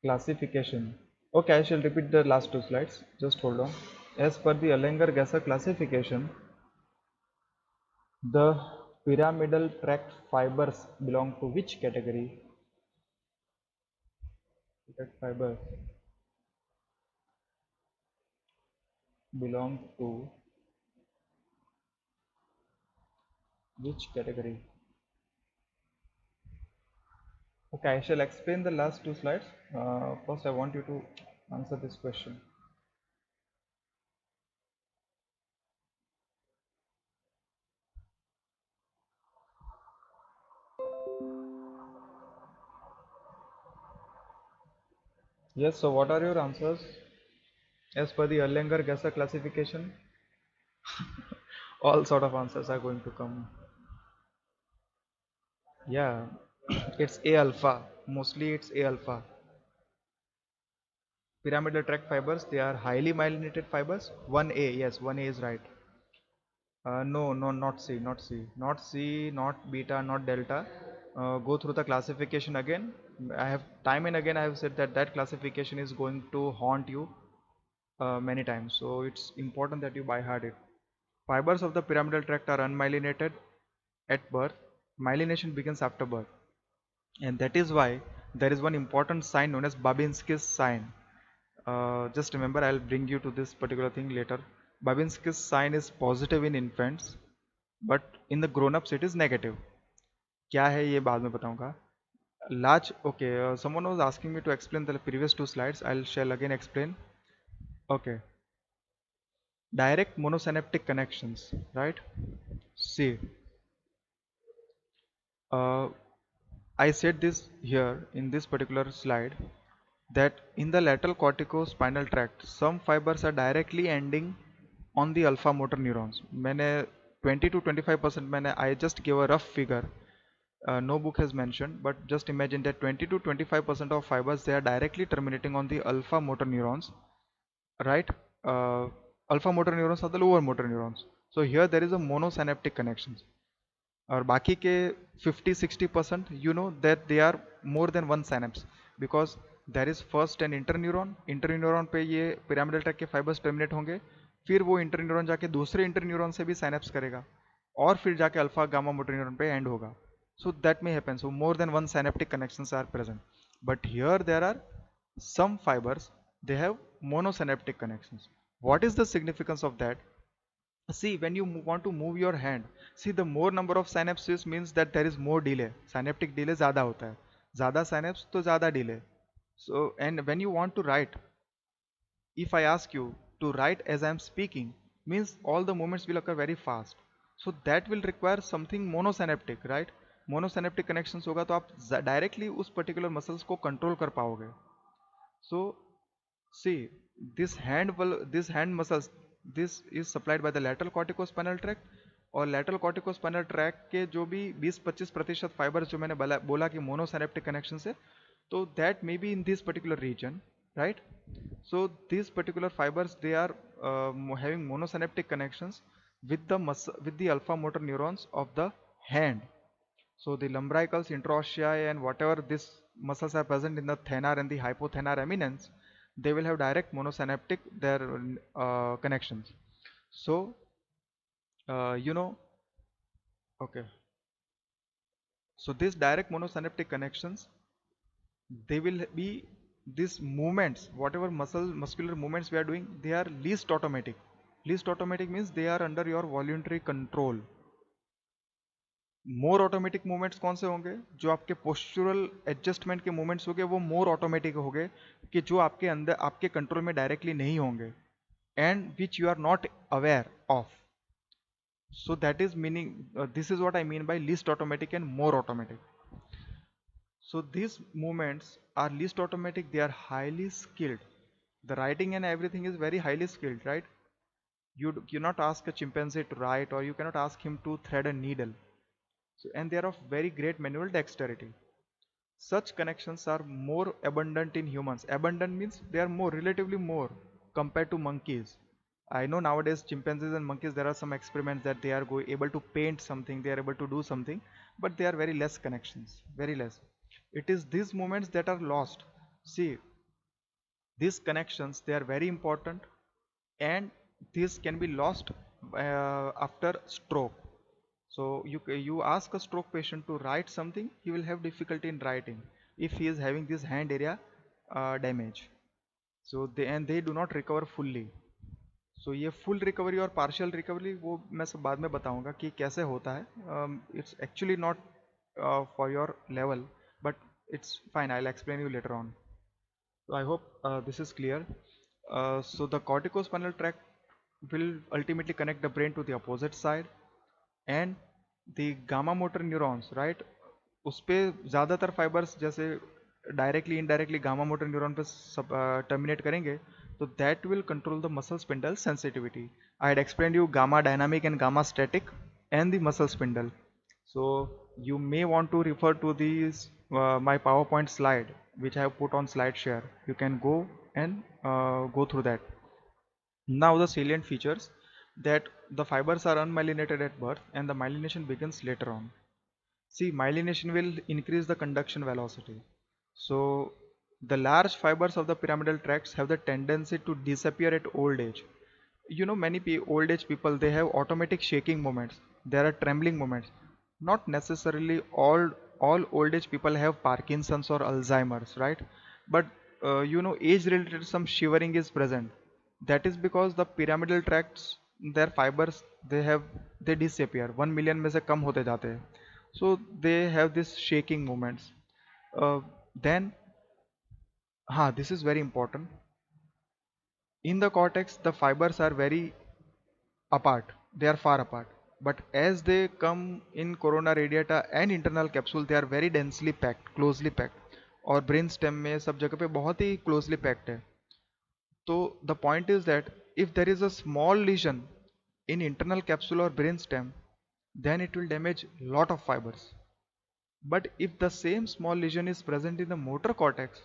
classification. Okay, I shall repeat the last two slides. Just hold on. As per the Erlanger Gasser classification, the pyramidal tract fibers belong to which category? Tract fibers belong to which category? Okay, I shall explain the last two slides. First, I want you to answer this question. Yes, so what are your answers? As per the Erlanger-Gasser classification, all sort of answers are going to come. Yeah, it's A alpha. Mostly it's A alpha. Pyramidal tract fibers, they are highly myelinated fibers. 1A, yes, 1A is right. No, no, not C, not C, not C, not beta, not delta. Go through the classification again. I have time and again I have said that that classification is going to haunt you many times. So it's important that you by heart it. Fibers of the pyramidal tract are unmyelinated at birth. Myelination begins after birth, and that is why there is one important sign known as Babinski's sign. Just remember, I'll bring you to this particular thing later. Babinski's sign is positive in infants, but in the grown-ups it is negative. क्या है ये बाद में बताऊंगा. Large, okay, someone was asking me to explain the previous two slides. I shall again explain. Okay, direct monosynaptic connections, right? See, uh, I said this here in this particular slide that in the lateral corticospinal tract, some fibers are directly ending on the alpha motor neurons. मैंने 20 to 25% मैंने I just gave a rough figure. No book has mentioned, but just imagine that 20 to 25% of fibers they are directly terminating on the alpha motor neurons, right? Uh, Alpha motor neurons are the lower motor neurons. So here there is a monosynaptic connections. और बाकी के 50-60% you know that they are more than one synapse because there is first an interneuron पे ये pyramidal tract के fibers terminate होंगे, फिर वो interneuron जाके दूसरे interneuron से भी synapse करेगा और फिर जाके अल्फा गामा मोटर न्यूरॉन पे एंड होगा. So that may happen. So more than one synaptic connections are present, but here there are some fibers they have monosynaptic connections. What is the significance of that? See, when you want to move your hand, see the more number of synapses means that there is more delay. Synaptic delay ज़्यादा होता है. ज़्यादा synapse तो ज़्यादा delay. So and when you want to write, if I ask you to write as I am speaking, means all the movements will occur very fast. So that will require something monosynaptic, right? Monosynaptic connections होगा तो आप directly उस particular muscles को control कर पाओगे. So see, this hand muscles, this is supplied by the lateral corticospinal tract और lateral corticospinal tract के जो भी 20-25% fibers जो मैंने बोला कि monosynaptic connections है, तो that may be in this particular region, right? So these particular fibers they are having monosynaptic connections with the alpha motor neurons of the hand. So the lumbricals, interossei, and whatever these muscles are present in the thenar and the hypothenar eminence, they will have direct monosynaptic their connections. So you know, okay. So these direct monosynaptic connections, they will be these movements, whatever muscular movements we are doing, they are least automatic. Least automatic means they are under your voluntary control. More automatic movements कौन से होंगे? जो आपके postural adjustment के movements होंगे वो मोर automatic होंगे कि जो आपके अंदर आपके कंट्रोल में डायरेक्टली नहीं होंगे and which you are not aware of. So that is meaning, this is what I mean by least automatic and more automatic. So these movements are least automatic, they are highly skilled. The writing and everything is very highly skilled, right? You cannot ask a chimpanzee to write, or you cannot ask him to thread a needle. So, and they are of very great manual dexterity. Such connections are more abundant in humans. Abundant means they are more, relatively more compared to monkeys. I know nowadays chimpanzees and monkeys, there are some experiments that they are able to paint something, they are able to do something, but they are very less connections, very less. It is these moments that are lost. See, these connections, they are very important, and this can be lost after stroke. So you ask a stroke patient to write something, he will have difficulty in writing if he is having this hand area damage. So they do not recover fully. So ये full recovery और partial recovery वो मैं सब बाद में बताऊंगा कि कैसे होता है. It's actually not for your level, but it's fine. I'll explain you later on. So I hope this is clear. So the corticospinal tract will ultimately connect the brain to the opposite side, and the gamma motor neurons, right? उस पे ज़्यादातर fibres जैसे directly indirectly gamma motor neuron पे terminate करेंगे, तो that will control the muscle spindle sensitivity. I had explain you gamma dynamic and gamma static and the muscle spindle. So you may want to refer to these my PowerPoint slide which I have put on SlideShare. You can go and go through that. Now the salient features, that the fibers are unmyelinated at birth and the myelination begins later on. See, myelination will increase the conduction velocity. So the large fibers of the pyramidal tracts have the tendency to disappear at old age. You know, many old age people, they have automatic shaking moments, there are trembling moments. Not necessarily all old age people have Parkinson's or Alzheimer's, right? But you know, age related some shivering is present. That is because the pyramidal tracts, their fibers, they disappear, 1 million में से कम होते जाते हैं. So they have this shaking moments. Then this is very important. In the cortex, the fibers are very apart, they are far apart, but as they come in corona radiata and internal capsule, they are very densely packed, closely packed. और brain stem में सब जगह पे बहुत ही closely packed है. तो the point is that if there is a small lesion in internal capsule or brain stem, then it will damage lot of fibers. But if the same small lesion is present in the motor cortex,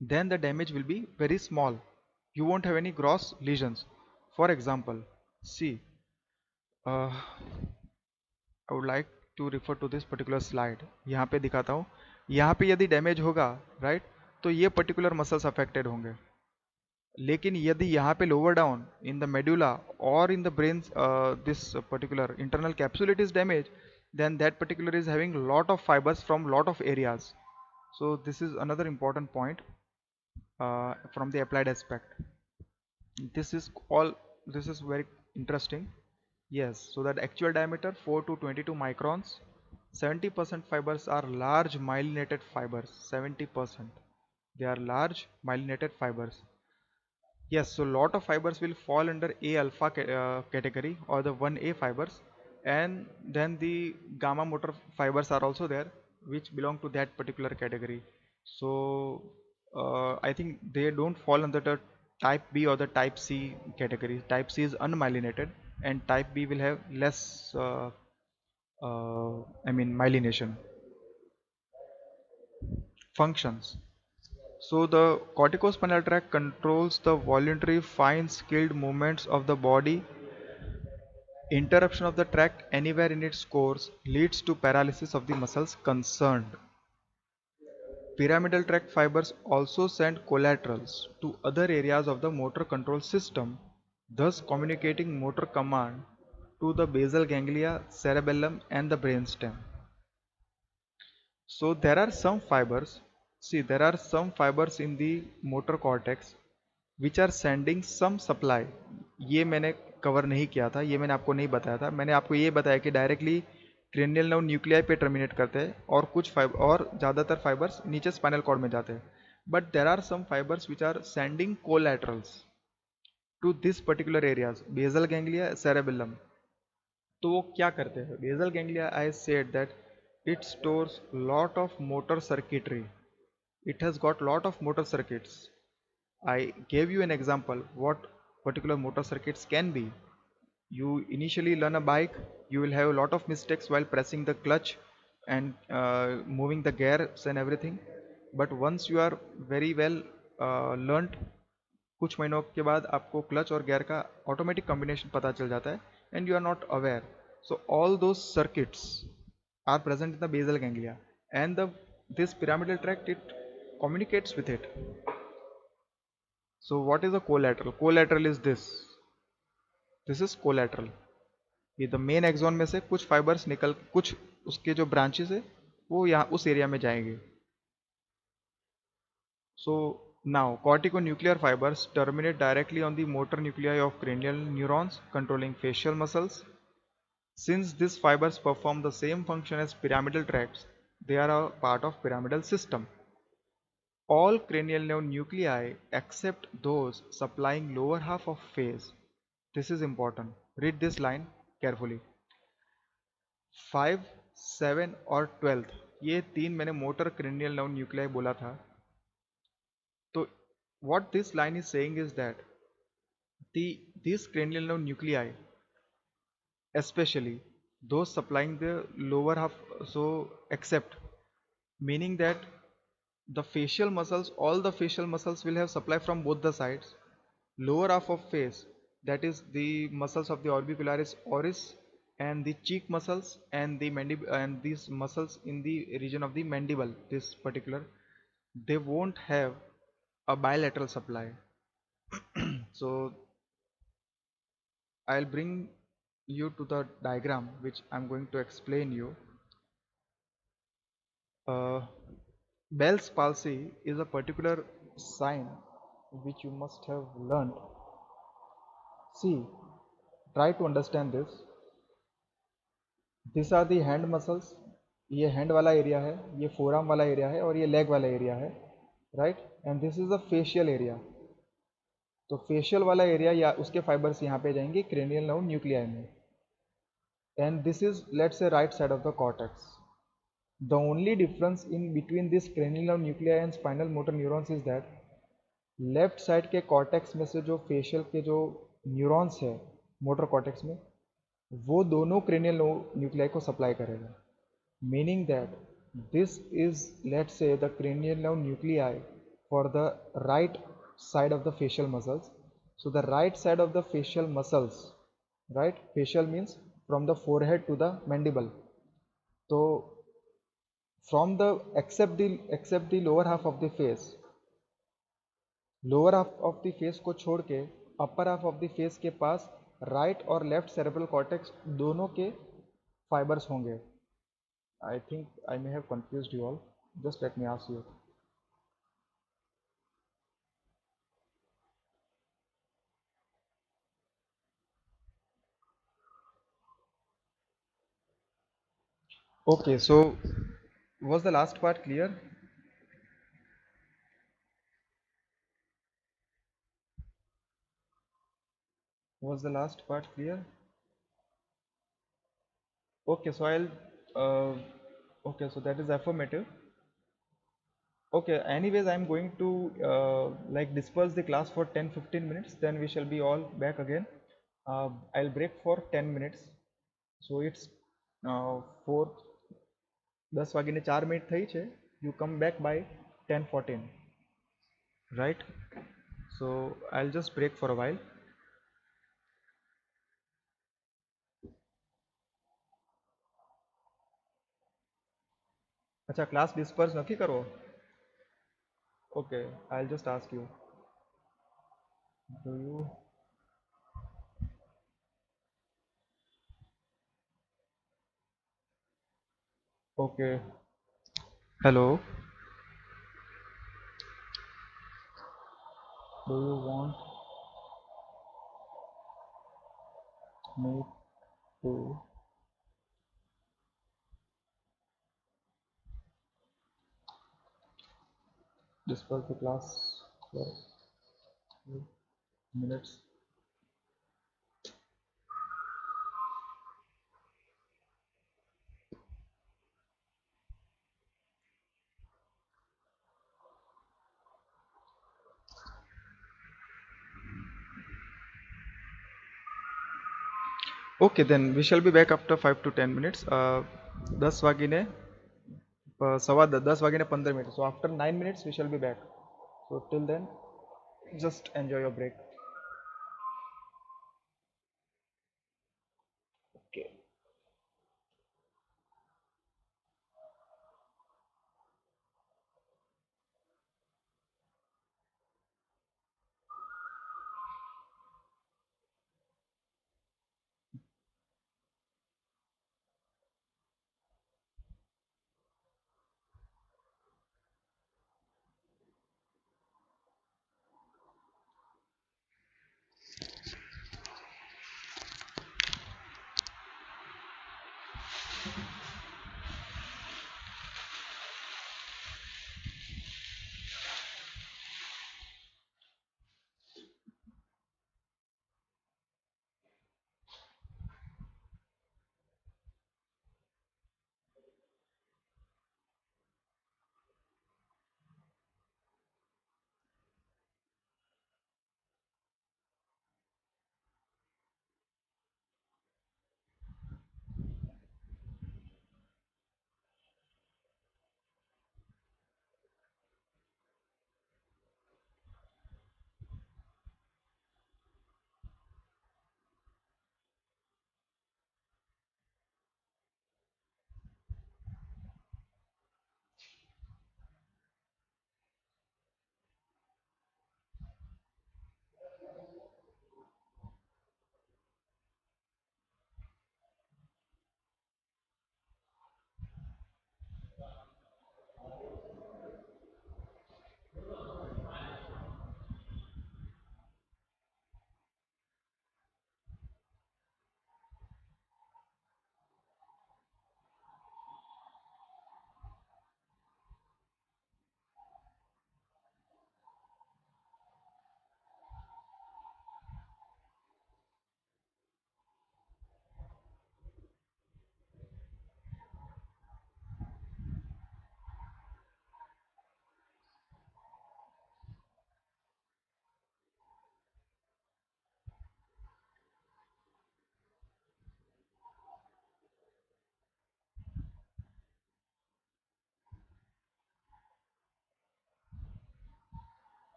then the damage will be very small. You won't have any gross lesions. For example, see, uh, I would like to refer to this particular slide. यहाँ पे दिखाता हूँ. यहाँ पे यदि damage होगा, right, तो ये पर्टिकुलर मसल्स अफेक्टेड होंगे. लेकिन यदि यहाँ पे lower down in the medulla और in the brain, this particular internal capsule it is damage, then that particular is having lot of fibers from lot of areas. So this is another important point from the applied aspect. This is all, this is very interesting. Yes, so that actual diameter 4 to 22 microns. 70% fibers are large myelinated fibers. 70%, they are large myelinated fibers. Yes, so lot of fibers will fall under A alpha category, or the 1A fibers, and then the gamma motor fibers are also there, which belong to that particular category. So I think they don't fall under the type B or the type C category. Type C is unmyelinated, and type B will have less, myelination. Functions. So the corticospinal tract controls the voluntary fine skilled movements of the body. Interruption of the tract anywhere in its course leads to paralysis of the muscles concerned. Pyramidal tract fibers also send collaterals to other areas of the motor control system, thus communicating motor command to the basal ganglia, cerebellum and the brainstem. So there are some fibers, see, there are some fibers in the motor cortex which are sending some supply. ये मैंने cover नहीं किया था, ये मैंने आपको नहीं बताया था. मैंने आपको ये बताया कि डायरेक्टली क्रेनियल नर्व न्यूक्लियाई पे टर्मिनेट करते हैं, और कुछ फाइबर और ज़्यादातर फाइबर्स नीचे स्पाइनल कॉर्ड में जाते हैं. But there are some fibres which are sending collaterals to this particular areas, basal ganglia, cerebellum. तो वो क्या करते हैं? Basal ganglia, I said that it stores lot of motor circuitry. It has got lot of motor circuits. I gave you an example what particular motor circuits can be. You initially learn a bike, you will have a lot of mistakes while pressing the clutch and moving the gears and everything. But once you are very well learned, कुछ महीनों के बाद आपको clutch और gear का automatic combination पता चल जाता है and you are not aware. So all those circuits are present in the basal ganglia and the this pyramidal tract it communicates with it. So what is a collateral? Collateral is this is collateral. ये the main axon में से कुछ fibres निकल कुछ उसके जो branches है वो यहाँ उस एरिया में जाएंगे. So now corticonuclear fibers terminate directly on the motor nuclei of cranial neurons controlling facial muscles. Since these fibers perform the same function as pyramidal tracts, they are a part of pyramidal system. All cranial nerve nuclei except those supplying lower half of face. This is important. Read this line carefully. 5, 7 और 12 ये तीन मैंने motor cranial nerve nuclei बोला था. तो what this line is saying is that these cranial nerve nuclei, especially those supplying the lower half, so except, meaning that the facial muscles, all the facial muscles will have supply from both the sides. Lower half of face, that is the muscles of the orbicularis oris and the cheek muscles and the mandible and these muscles in the region of the mandible, this particular, they won't have a bilateral supply. So I'll bring you to the diagram which I'm going to explain you. Uh, Bell's palsy is a particular sign which you must have learned. See, try to understand this. These are the hand muscles. ये hand वाला area है, ये forearm वाला area है और ये leg वाला area है, right. And this is the facial area. तो फेशियल वाला एरिया या उसके फाइबर्स यहाँ पे जाएंगे क्रेनियल नर्व न्यूक्लियाई में. And this is let's say right side of the cortex. The only difference in between this cranial nerve nuclei and spinal motor neurons is that left side के cortex में से जो facial के जो neurons है motor cortex में, वो दोनों क्रेनियल न्यूक्लियाई को सप्लाई करेगा. Meaning that this is let's say the cranial nerve nuclei for the right side of the facial muscles. So the right side of the facial muscles, right, facial means from the forehead to the mandible. So from the except the lower half of the face, lower half of the face को छोड़ के upper half of the face के पास right और left cerebral cortex दोनों के fibres होंगे. I think I may have confused you all. Just let me ask you. Okay, so was the last part clear? Was the last part clear? Okay, so I'll okay, so that is affirmative. Okay, anyways, I'm going to like disperse the class for 10-15 minutes, then we shall be all back again. I'll break for 10 minutes. So it's 4 10 વાગીને 4 minute થઈ છે. You come back by 10:14, right? So I'll just break for a while. अच्छा, class disperse નથી કરવો? Okay, I'll just ask you, do you okay, hello, do you want me to disperse the class for few minutes? Okay, then we shall be back after 5 to 10 minutes. 10 વાગીને સવા 10 વાગીને 15 minute. So after 9 minutes we shall be back. So till then, just enjoy your break. Okay.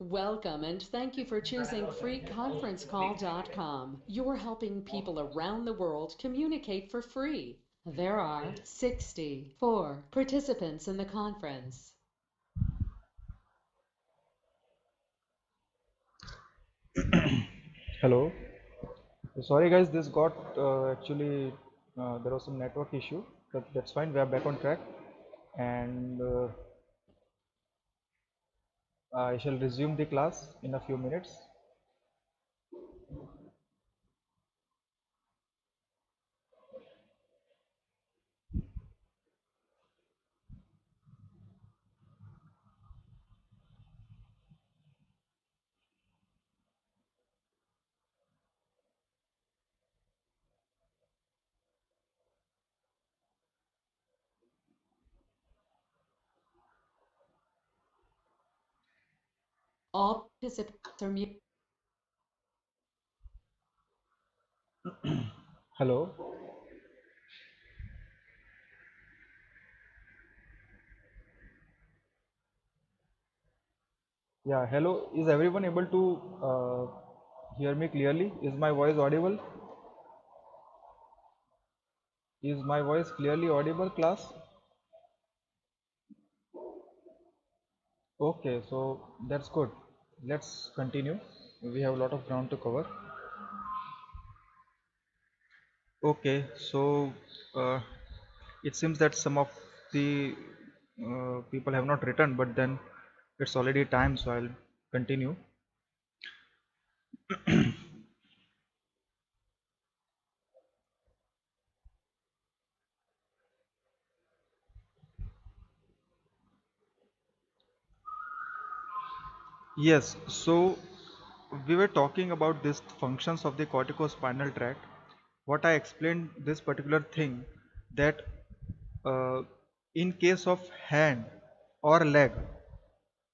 Welcome and thank you for choosing freeconferencecall.com. You're helping people around the world communicate for free. There are 64 participants in the conference. Hello. Sorry guys, this got actually there was some network issue, but that's fine. We are back on track, and I shall resume the class in a few minutes. All participants are muted. Hello. Yeah, hello. Is everyone able to hear me clearly? Is my voice audible? Is my voice clearly audible, class? Okay, so that's good. Let's continue. We have a lot of ground to cover. Okay, so uh, it seems that some of the people have not written, but then it's already time, so I'll continue. Yes, so we were talking about these functions of the corticospinal tract. What I explained this particular thing, that uh, in case of hand or leg,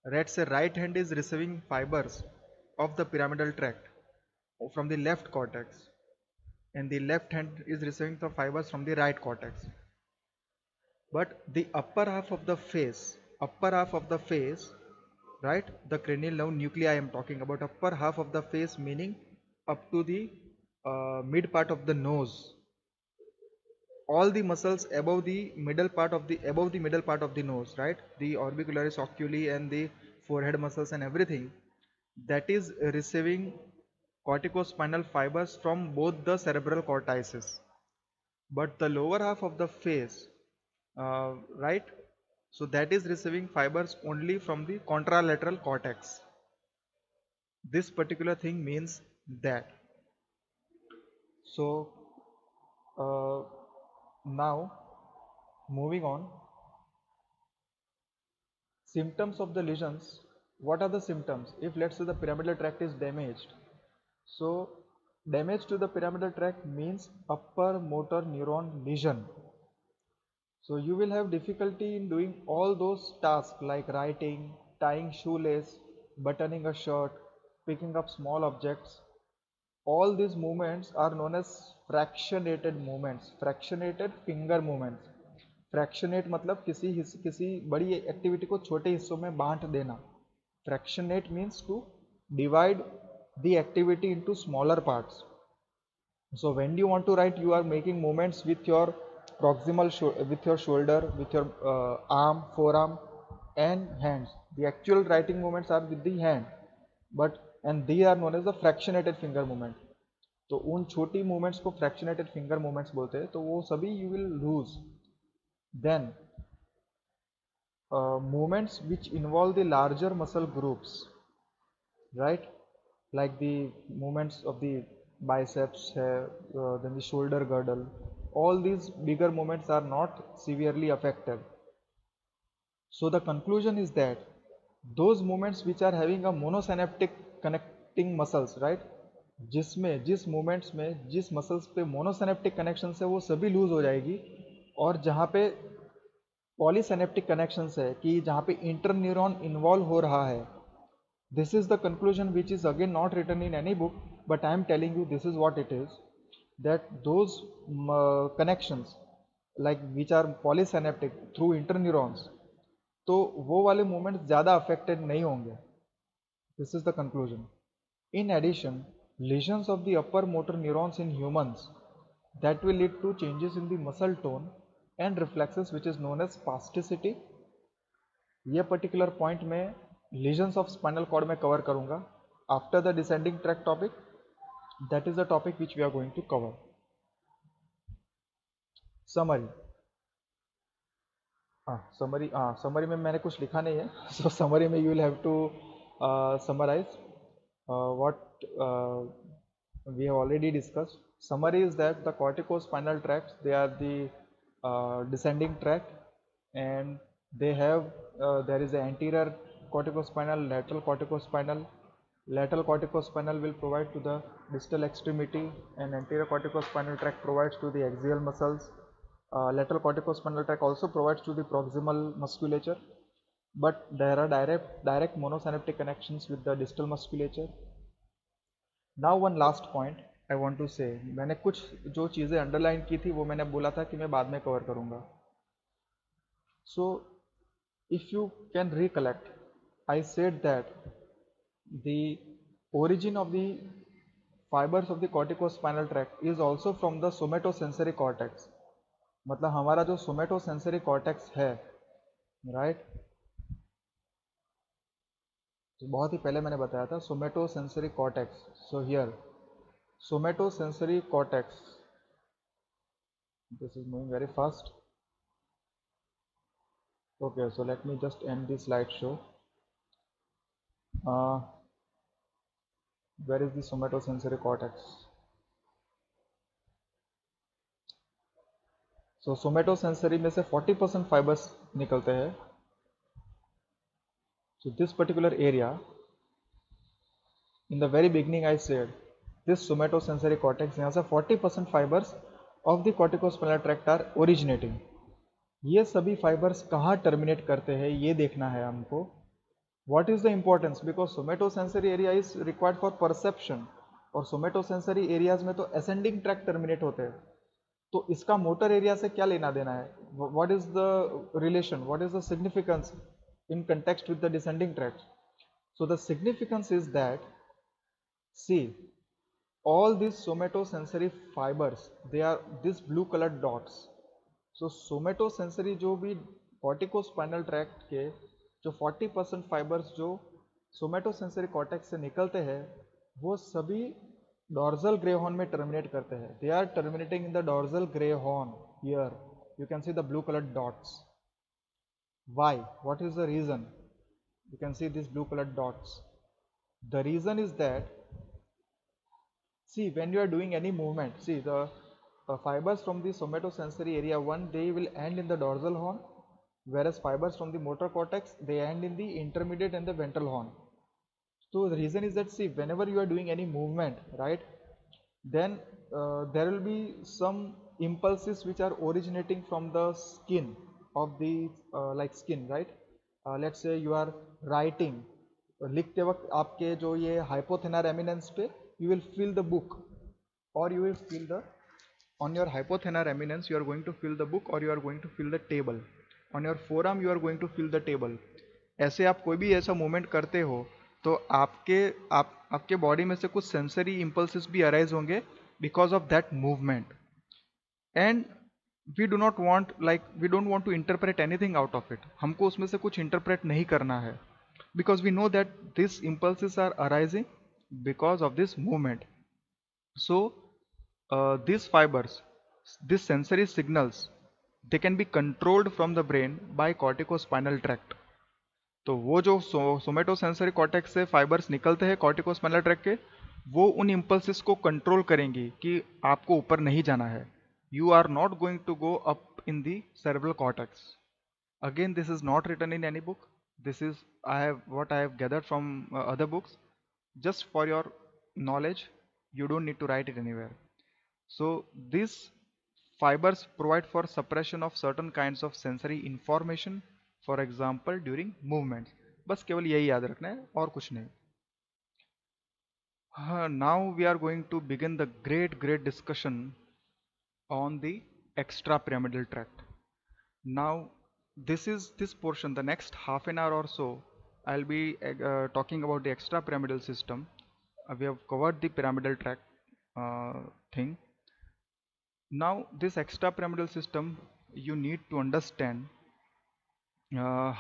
let's say right hand is receiving fibers of the pyramidal tract from the left cortex, and the left hand is receiving the fibers from the right cortex. But the upper half of the face, right, the cranial nerve nuclei, I am talking about upper half of the face, meaning up to the mid part of the nose, all the muscles above the middle part of the nose, right, the orbicularis oculi and the forehead muscles and everything, that is receiving corticospinal fibers from both the cerebral cortices. But the lower half of the face, right, so that is receiving fibers only from the contralateral cortex. This particular thing means that. So uh, now moving on, symptoms of the lesions. What are the symptoms? If let's say the pyramidal tract is damaged, so damage to the pyramidal tract means upper motor neuron lesion. So you will have difficulty in doing all those tasks like writing, tying shoelace, buttoning a shirt, picking up small objects. All these movements are known as fractionated movements, fractionated finger movements. फ्रैक्शनेट मतलब किसी बड़ी activity को छोटे हिस्सों में बांट देना. Fractionate means to divide the activity into smaller parts. So when you want to write, you are making movements with your with your shoulder, with your arm, forearm, and hands. The actual writing movements are with the hand, but and they are known as the fractionated finger movement. तो उन छोटी movements को फ्रैक्शनेटेड finger movements बोलते हैं, तो वो सभी you will lose. Then movements which involve the larger muscle groups, right, like the movements of the biceps, then the shoulder girdle, all these bigger movements are not severely affected. So the conclusion is that those movements which are having a monosynaptic connecting muscles, right, जिसमें जिस movements में जिस muscles पे monosynaptic connection है वो सभी loose हो जाएगी, और जहाँ पे पॉलीसिनेप्टिक कनेक्शंस है कि जहाँ पे इंटरन्यूरॉन इन्वॉल्व हो रहा है. This is the conclusion which is again not written in any book, but I am telling you this is what it is, that those connections like which are polysynaptic through interneurons, तो वो वाले movements ज़्यादा affected नहीं होंगे. This is the conclusion. In addition, lesions of the upper motor neurons in humans that will lead to changes in the muscle tone and reflexes which is known as spasticity. ये particular point में lesions of spinal cord में cover करूँगा. After the descending tract topic, that is the topic which we are going to cover. Summary. Summary में मैंने कुछ लिखा नहीं है. So summary में you will have to summarize what we have already discussed. Summary is that the corticospinal tracts, they are the descending tract, and they have there is an anterior corticospinal, lateral corticospinal. Lateral corticospinal will provide to the distal extremity, and anterior corticospinal tract provides to the axial muscles. Lateral corticospinal tract also provides to the proximal musculature, but there are direct monosynaptic connections with the distal musculature. Now one last point I want to say. मैंने कुछ जो चीज़ें underline की थी वो मैंने बोला था कि मैं बाद में कवर करूँगा. So if you can recollect, I said that the origin of the fibers of the corticospinal tract is also from the somatosensory cortex. मतलब हमारा जो somatosensory cortex है, राइट, तो बहुत ही पहले मैंने बताया था somatosensory cortex. So here somatosensory cortex, this is moving very fast. Okay, so let me just end the slideshow. Where is the somatosensory cortex? So somatosensory में से 40% fibers निकलते हैं. So this particular area, in the very beginning I said this somatosensory cortex, यहाँ से 40% fibers of the corticospinal tract are originating. ये सभी fibers कहाँ terminate करते हैं ये देखना है हमको. What is the importance? Because somatosensory area is required for perception, और somatosensory areas में तो ascending tract terminate होते हैं. तो इसका motor area से क्या लेना देना है? What is the relation? What is the significance in context with the descending tract? So the significance is that, see, all these somatosensory fibers, they are these blue colored dots. So somatosensory जो भी corticospinal tract के जो 40% fibres जो सोमेटोसेंसरी cortex से निकलते हैं वो सभी डॉर्सल ग्रे हॉर्न में टर्मिनेट करते हैं. They are terminating in the dorsal grey horn. Here you can see the blue coloured dots. Why? What is the reason? You can see these blue colored dots. The reason is that, see, when you are doing any movement, see the fibers from the somatosensory area 1, they will end in the dorsal horn, whereas fibers from the motor cortex, they end in the intermediate and the ventral horn. So the reason is that, see, whenever you are doing any movement, right, then there will be some impulses which are originating from the skin of the like skin, right? Let's say you are writing, लिखते वक्त आपके जो ये हाइपोथेनर eminence पे you will feel the book, or you will feel the, on your hypothenar eminence you are going to feel the book, or you are going to feel the table. On your forearm you are going to feel the table. ऐसे आप कोई भी ऐसा movement करते हो तो आपके body में से कुछ सेंसरी इम्पल्सेस भी अराइज होंगे because of that movement. And we do not want, like we don't want to interpret anything out of it. हमको उसमें से कुछ इंटरप्रेट नहीं करना है, because we know that this impulses are arising because of this movement. So these fibers, these sensory signals, they can be controlled from the brain by corticospinal tract. तो वो जो सोमेटोसेंसरी कॉर्टेक्स से फाइबर्स निकलते हैं corticospinal tract के, वो उन impulses को कंट्रोल करेंगी कि आपको ऊपर नहीं जाना है. You are not going to go up in the cerebral cortex. Again this is not written in any book. This is I have gathered from other books. Just for your knowledge, you don't need to write it anywhere. So these fibers provide for suppression of certain kinds of sensory information, for example during movements. बस केवल यही याद रखना है और कुछ नहीं. Now we are going to begin the great discussion on the extrapyramidal tract. Now this portion, the next half an hour or so, I'll be talking about the extrapyramidal system. We have covered the pyramidal tract thing. Now, this extrapyramidal system, you need to understand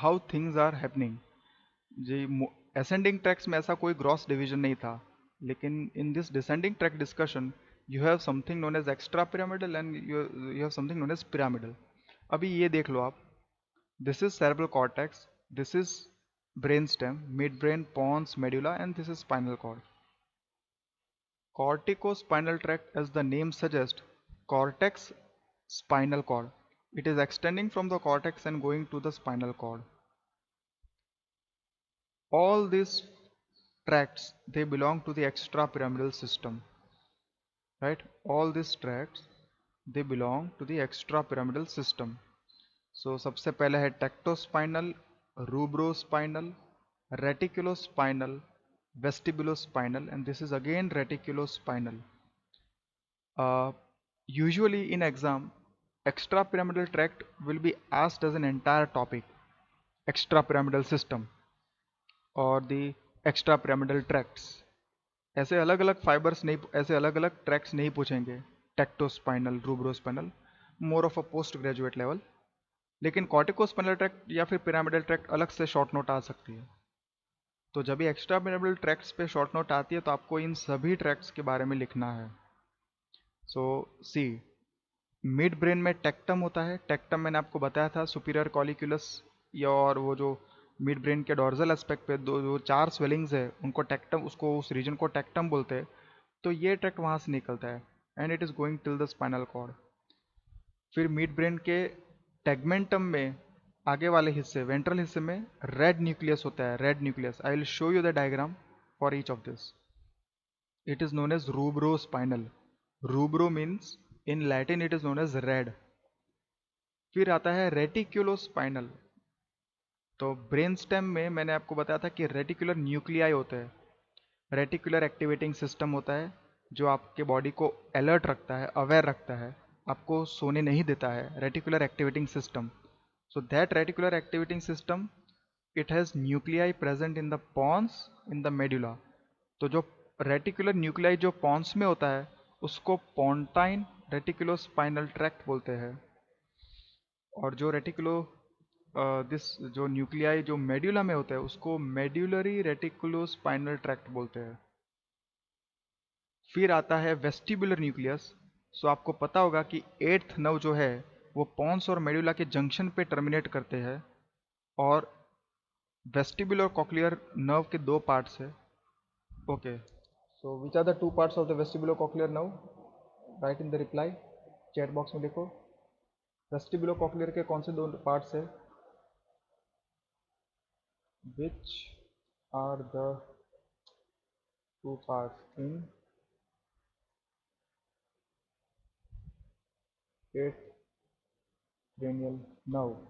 how things are happening. Ji ascending tracks में ऐसा कोई gross division नहीं था, लेकिन in this descending track discussion you have something known as extrapyramidal and you have something known as pyramidal. अभी ये देख लो आप, this is cerebral cortex, this is brainstem, midbrain, pons, medulla, and this is spinal cord. Corticospinal tract, as the name suggests, cortex, spinal cord. It is extending from the cortex and going to the spinal cord. All these tracts, they belong to the extrapyramidal system, right? All these tracts, they belong to the extrapyramidal system. So सबसे पहले है tectospinal, rubrospinal, reticulospinal, vestibulospinal, and this is again reticulospinal. Usually in exam, extrapyramidal tract will be asked as an entire topic, extrapyramidal system or the extrapyramidal tracts. ऐसे अलग अलग fibres नहीं, ऐसे अलग अलग ट्रैक्स नहीं पूछेंगे, tectospinal, rubrospinal, more of a post graduate level. लेकिन कॉर्टिकोस्पाइनल ट्रैक्ट या फिर पिरामिडल ट्रैक्ट अलग से शॉर्ट नोट आ सकती है. तो जब भी एक्स्ट्रा पिरामिडल ट्रैक्ट्स पे शॉर्ट नोट आती है तो आपको इन सभी ट्रैक्ट्स के बारे में लिखना है. सो सी, मिड ब्रेन में टेक्टम होता है. टेक्टम मैंने आपको बताया था, सुपीरियर कॉलिक्यूलस या और वो जो मिड ब्रेन के डॉर्जल एस्पेक्ट पे दो चार स्वेलिंग्स है उनको टेक्टम, उसको उस रीजन को टेक्टम बोलते हैं. तो ये ट्रैक्ट वहाँ से निकलता है and it is going till the spinal cord. फिर मिड ब्रेन के टेगमेंटम में आगे वाले हिस्से, वेंट्रल हिस्से में रेड न्यूक्लियस होता है, red nucleus. I will show you the diagram for each of this. It is known as rubrospinal. Rubro means in Latin it is known as red. फिर आता है रेटिक्युलोस्पाइनल. तो ब्रेन स्टेम में मैंने आपको बताया था कि रेटिकुलर न्यूक्लियाई होते हैं. रेटिकुलर एक्टिवेटिंग सिस्टम होता है जो आपके बॉडी को अलर्ट रखता है, अवेयर रखता है, आपको सोने नहीं देता है. Reticular activating system. So that reticular activating system, it has nuclei present in the pons, in the medulla. तो जो रेटिकुलर न्यूक्लियाई जो पॉन्स में होता है उसको पोंटाइन रेटिकुलोस्पाइनल ट्रैक्ट बोलते हैं. और जो दिस जो न्यूक्लियाई जो मेड्यूला में होता है उसको मेड्यूलरी रेटिकुलोस्पाइनल ट्रैक्ट बोलते हैं. फिर आता है वेस्टिबुलर न्यूक्लियस. सो आपको पता होगा कि एट्थ नर्व जो है वो पॉन्स और मेड्यूला के जंक्शन पे टर्मिनेट करते हैं. और वेस्टिबुलर कॉक्लियर नर्व के दो पार्ट्स है. Okay, so which are the two parts of the vestibular cochlear nerve? Right in the reply, chat box में लिखो. वेस्टिबुलर कॉक्लियर के कौन से दो पार्ट्स है? Which are the two parts in eighth cranial nerve?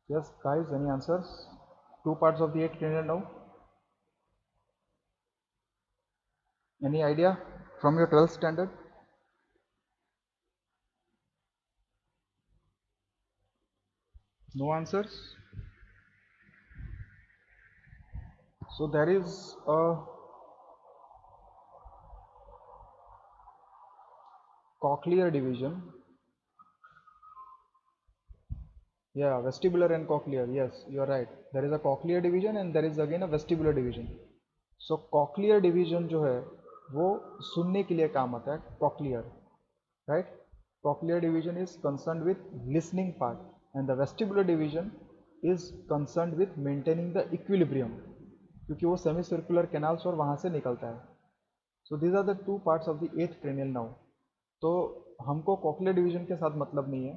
Yes, guys, any answers? Two parts of the eighth cranial nerve. Any idea from your 12th standard? No answers. So there is a cochlear division. Yeah, vestibular and cochlear. Yes, you are right. There is a cochlear division and there is again a vestibular division. So cochlear division जो है वो सुनने के लिए काम आता है, cochlear, right? Cochlear division is concerned with listening part and the vestibular division is concerned with maintaining the equilibrium, क्योंकि वो semicircular canals और वहाँ से निकलता है. So these are the two parts of the eighth cranial nerve. तो हमको cochlear division के साथ मतलब नहीं है,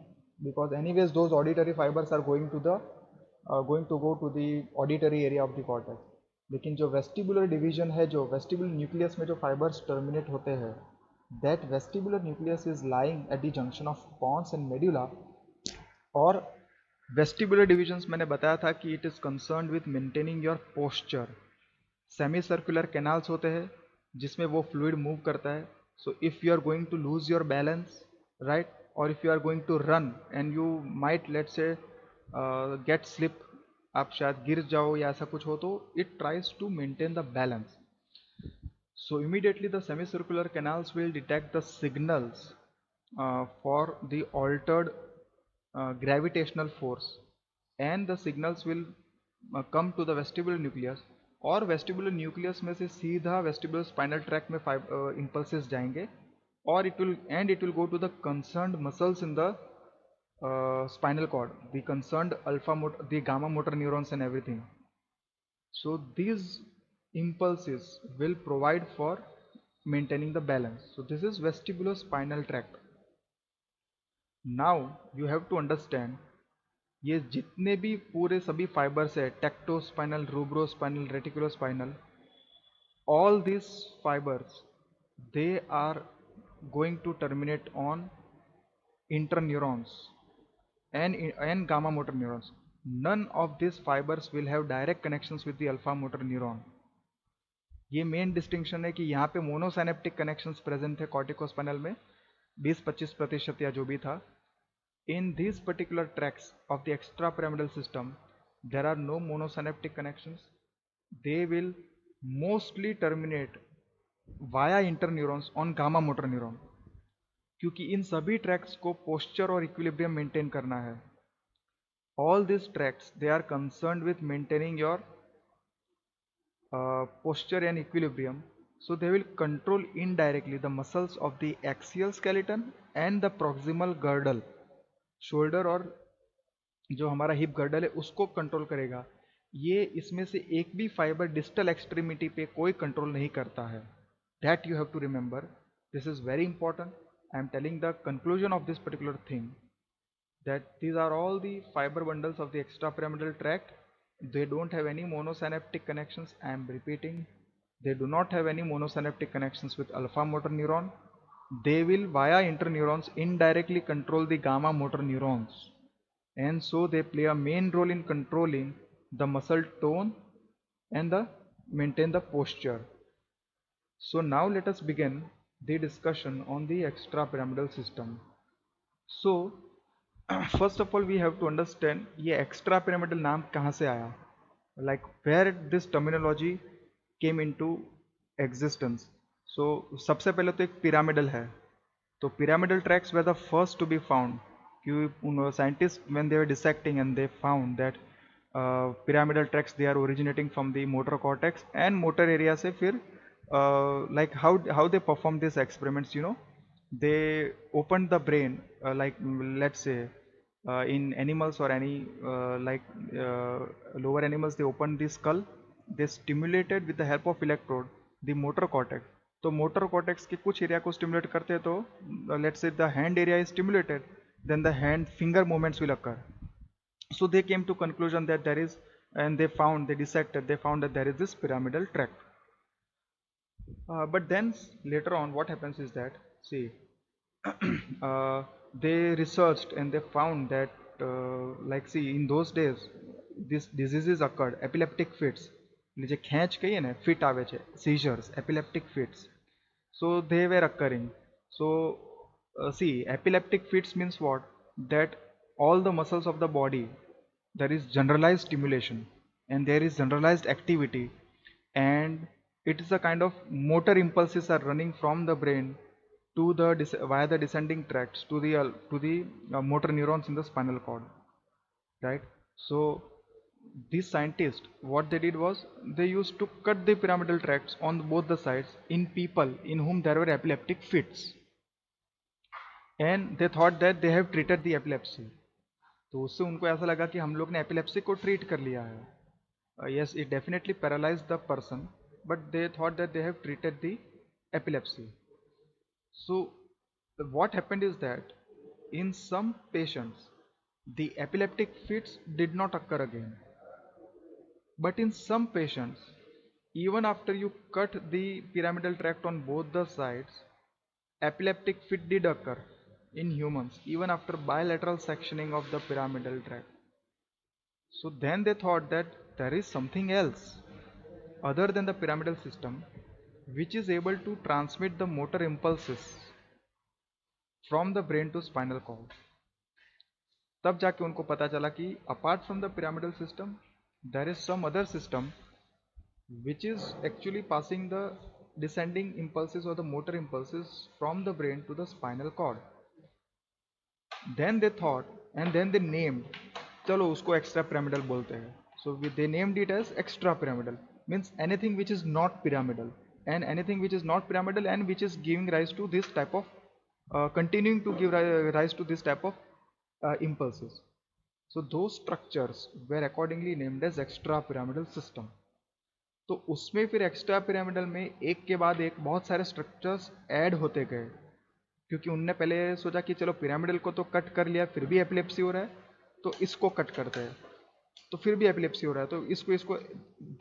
because anyways those auditory fibers are going to go to the auditory area of the cortex. लेकिन जो वेस्टिबुलर डिवीजन है, जो वेस्टिबुलर न्यूक्लियस में जो फाइबर्स टर्मिनेट होते हैं, that vestibular nucleus is lying at the junction of pons and medulla. और vestibular divisions मैंने बताया था कि it is concerned with maintaining your posture. Semi circular canals होते हैं जिसमें वो फ्लूइड मूव करता है. So if you are going to lose your balance, right, or if you are going to run and you might, let's say, get slip, आप शायद गिर जाओ या ऐसा कुछ हो, तो it tries to maintain the balance. So immediately the semicircular canals will detect the signals for the altered gravitational force, and the signals will come to the vestibular nucleus, और वेस्टिबुलर न्यूक्लियस में से सीधा vestibular spinal track में impulses जाएंगे, और it will go to the concerned muscles in the spinal cord, the concerned the gamma motor neurons and everything. So these impulses will provide for maintaining the balance. So this is vestibulospinal tract. Now you have to understand, ये जितने भी पूरे सभी fibers है, tectospinal, rubrospinal, reticulospinal, all these fibers, they are going to terminate on interneurons and gamma motor neurons. None of these fibers will have direct connections with the alpha motor neuron. ये main distinction है कि यहाँ पे monosynaptic connections present थे corticospinal में 20-25% या जो भी था. In this particular tracts of the extra pyramidal system there are no monosynaptic connections. They will mostly terminate via interneurons on gamma motor neuron, क्योंकि इन सभी ट्रैक्स को पोस्चर और इक्विलिब्रियम मेंटेन करना है. All this tracts they are concerned with maintaining your posture and equilibrium. So they will control indirectly the muscles of the axial skeleton and the proximal girdle. Shoulder और जो हमारा hip girdle है उसको control करेगा. ये इसमें से एक भी फाइबर डिस्टल एक्सट्रीमिटी पे कोई कंट्रोल नहीं करता है. That you have to remember. This is very important. I am telling the conclusion of this particular thing, that these are all the fiber bundles of the extrapyramidal tract. They don't have any monosynaptic connections. I am repeating, they do not have any monosynaptic connections with alpha motor neuron. They will via interneurons indirectly control the gamma motor neurons, and so they play a main role in controlling the muscle tone and the maintain the posture. So now let us begin the discussion on the extrapyramidal system. So first of all we have to understand ये extra pyramidal नाम कहाँ से आया, like where this terminology came into existence. So सबसे पहले तो एक pyramidal है, तो pyramidal tracks were the first to be found. Scientists when they were dissecting and they found that pyramidal tracks they are originating from the motor cortex and motor area से फिर like how they perform these experiments, they opened the brain, like let's say in animals or any lower animals, they opened the skull, they stimulated with the help of electrode the motor cortex. तो motor cortex के कुछ area को stimulate करते हैं, तो let's say the hand area is stimulated, then the hand finger movements will occur. So they came to conclusion that there is, and they found that there is this pyramidal tract. But then later on what happens is that, see, they researched and they found that like see in those days these diseases occurred, epileptic fits, જે ખેંચ કહીએ ને fit આવે છે, seizures, epileptic fits, so they were occurring. So see, epileptic fits means what, that all the muscles of the body, there is generalized stimulation and there is generalized activity, and it is a kind of motor impulses are running from the brain to the via the descending tracts to the motor neurons in the spinal cord, right? So these scientists, what they did was they used to cut the pyramidal tracts on both the sides in people in whom there were epileptic fits, and they thought that they have treated the epilepsy. तो उससे उनको ऐसा लगा कि हम लोग ने epilepsy को ट्रीट कर लिया है. Yes, it definitely paralyzed the person, but they thought that they have treated the epilepsy. So what happened is that in some patients the epileptic fits did not occur again, but in some patients, even after you cut the pyramidal tract on both the sides, epileptic fit did occur in humans even after bilateral sectioning of the pyramidal tract. So then they thought that there is something else other than the pyramidal system which is able to transmit the motor impulses from the brain to spinal cord. तब जाके उनको पता चला कि apart from the pyramidal system there is some other system which is actually passing the descending impulses or the motor impulses from the brain to the spinal cord. Then they thought and then they named, चलो उसको extra pyramidal बोलते हैं. So they named it as extra pyramidal, means anything which is not pyramidal, and anything which is not pyramidal and which is giving rise to this type of continuing to give rise to this type of impulses. So those structures were accordingly named as extra pyramidal system. तो उसमें फिर extra pyramidal में एक के बाद एक बहुत सारे स्ट्रक्चर्स ऐड होते गए, क्योंकि उनने पहले सोचा कि चलो पिरामिडल को तो कट कर लिया, फिर भी एपिलेप्सी हो रहा है तो इसको कट करते हैं, तो फिर भी एपिलेप्सी हो रहा है तो इसको इसको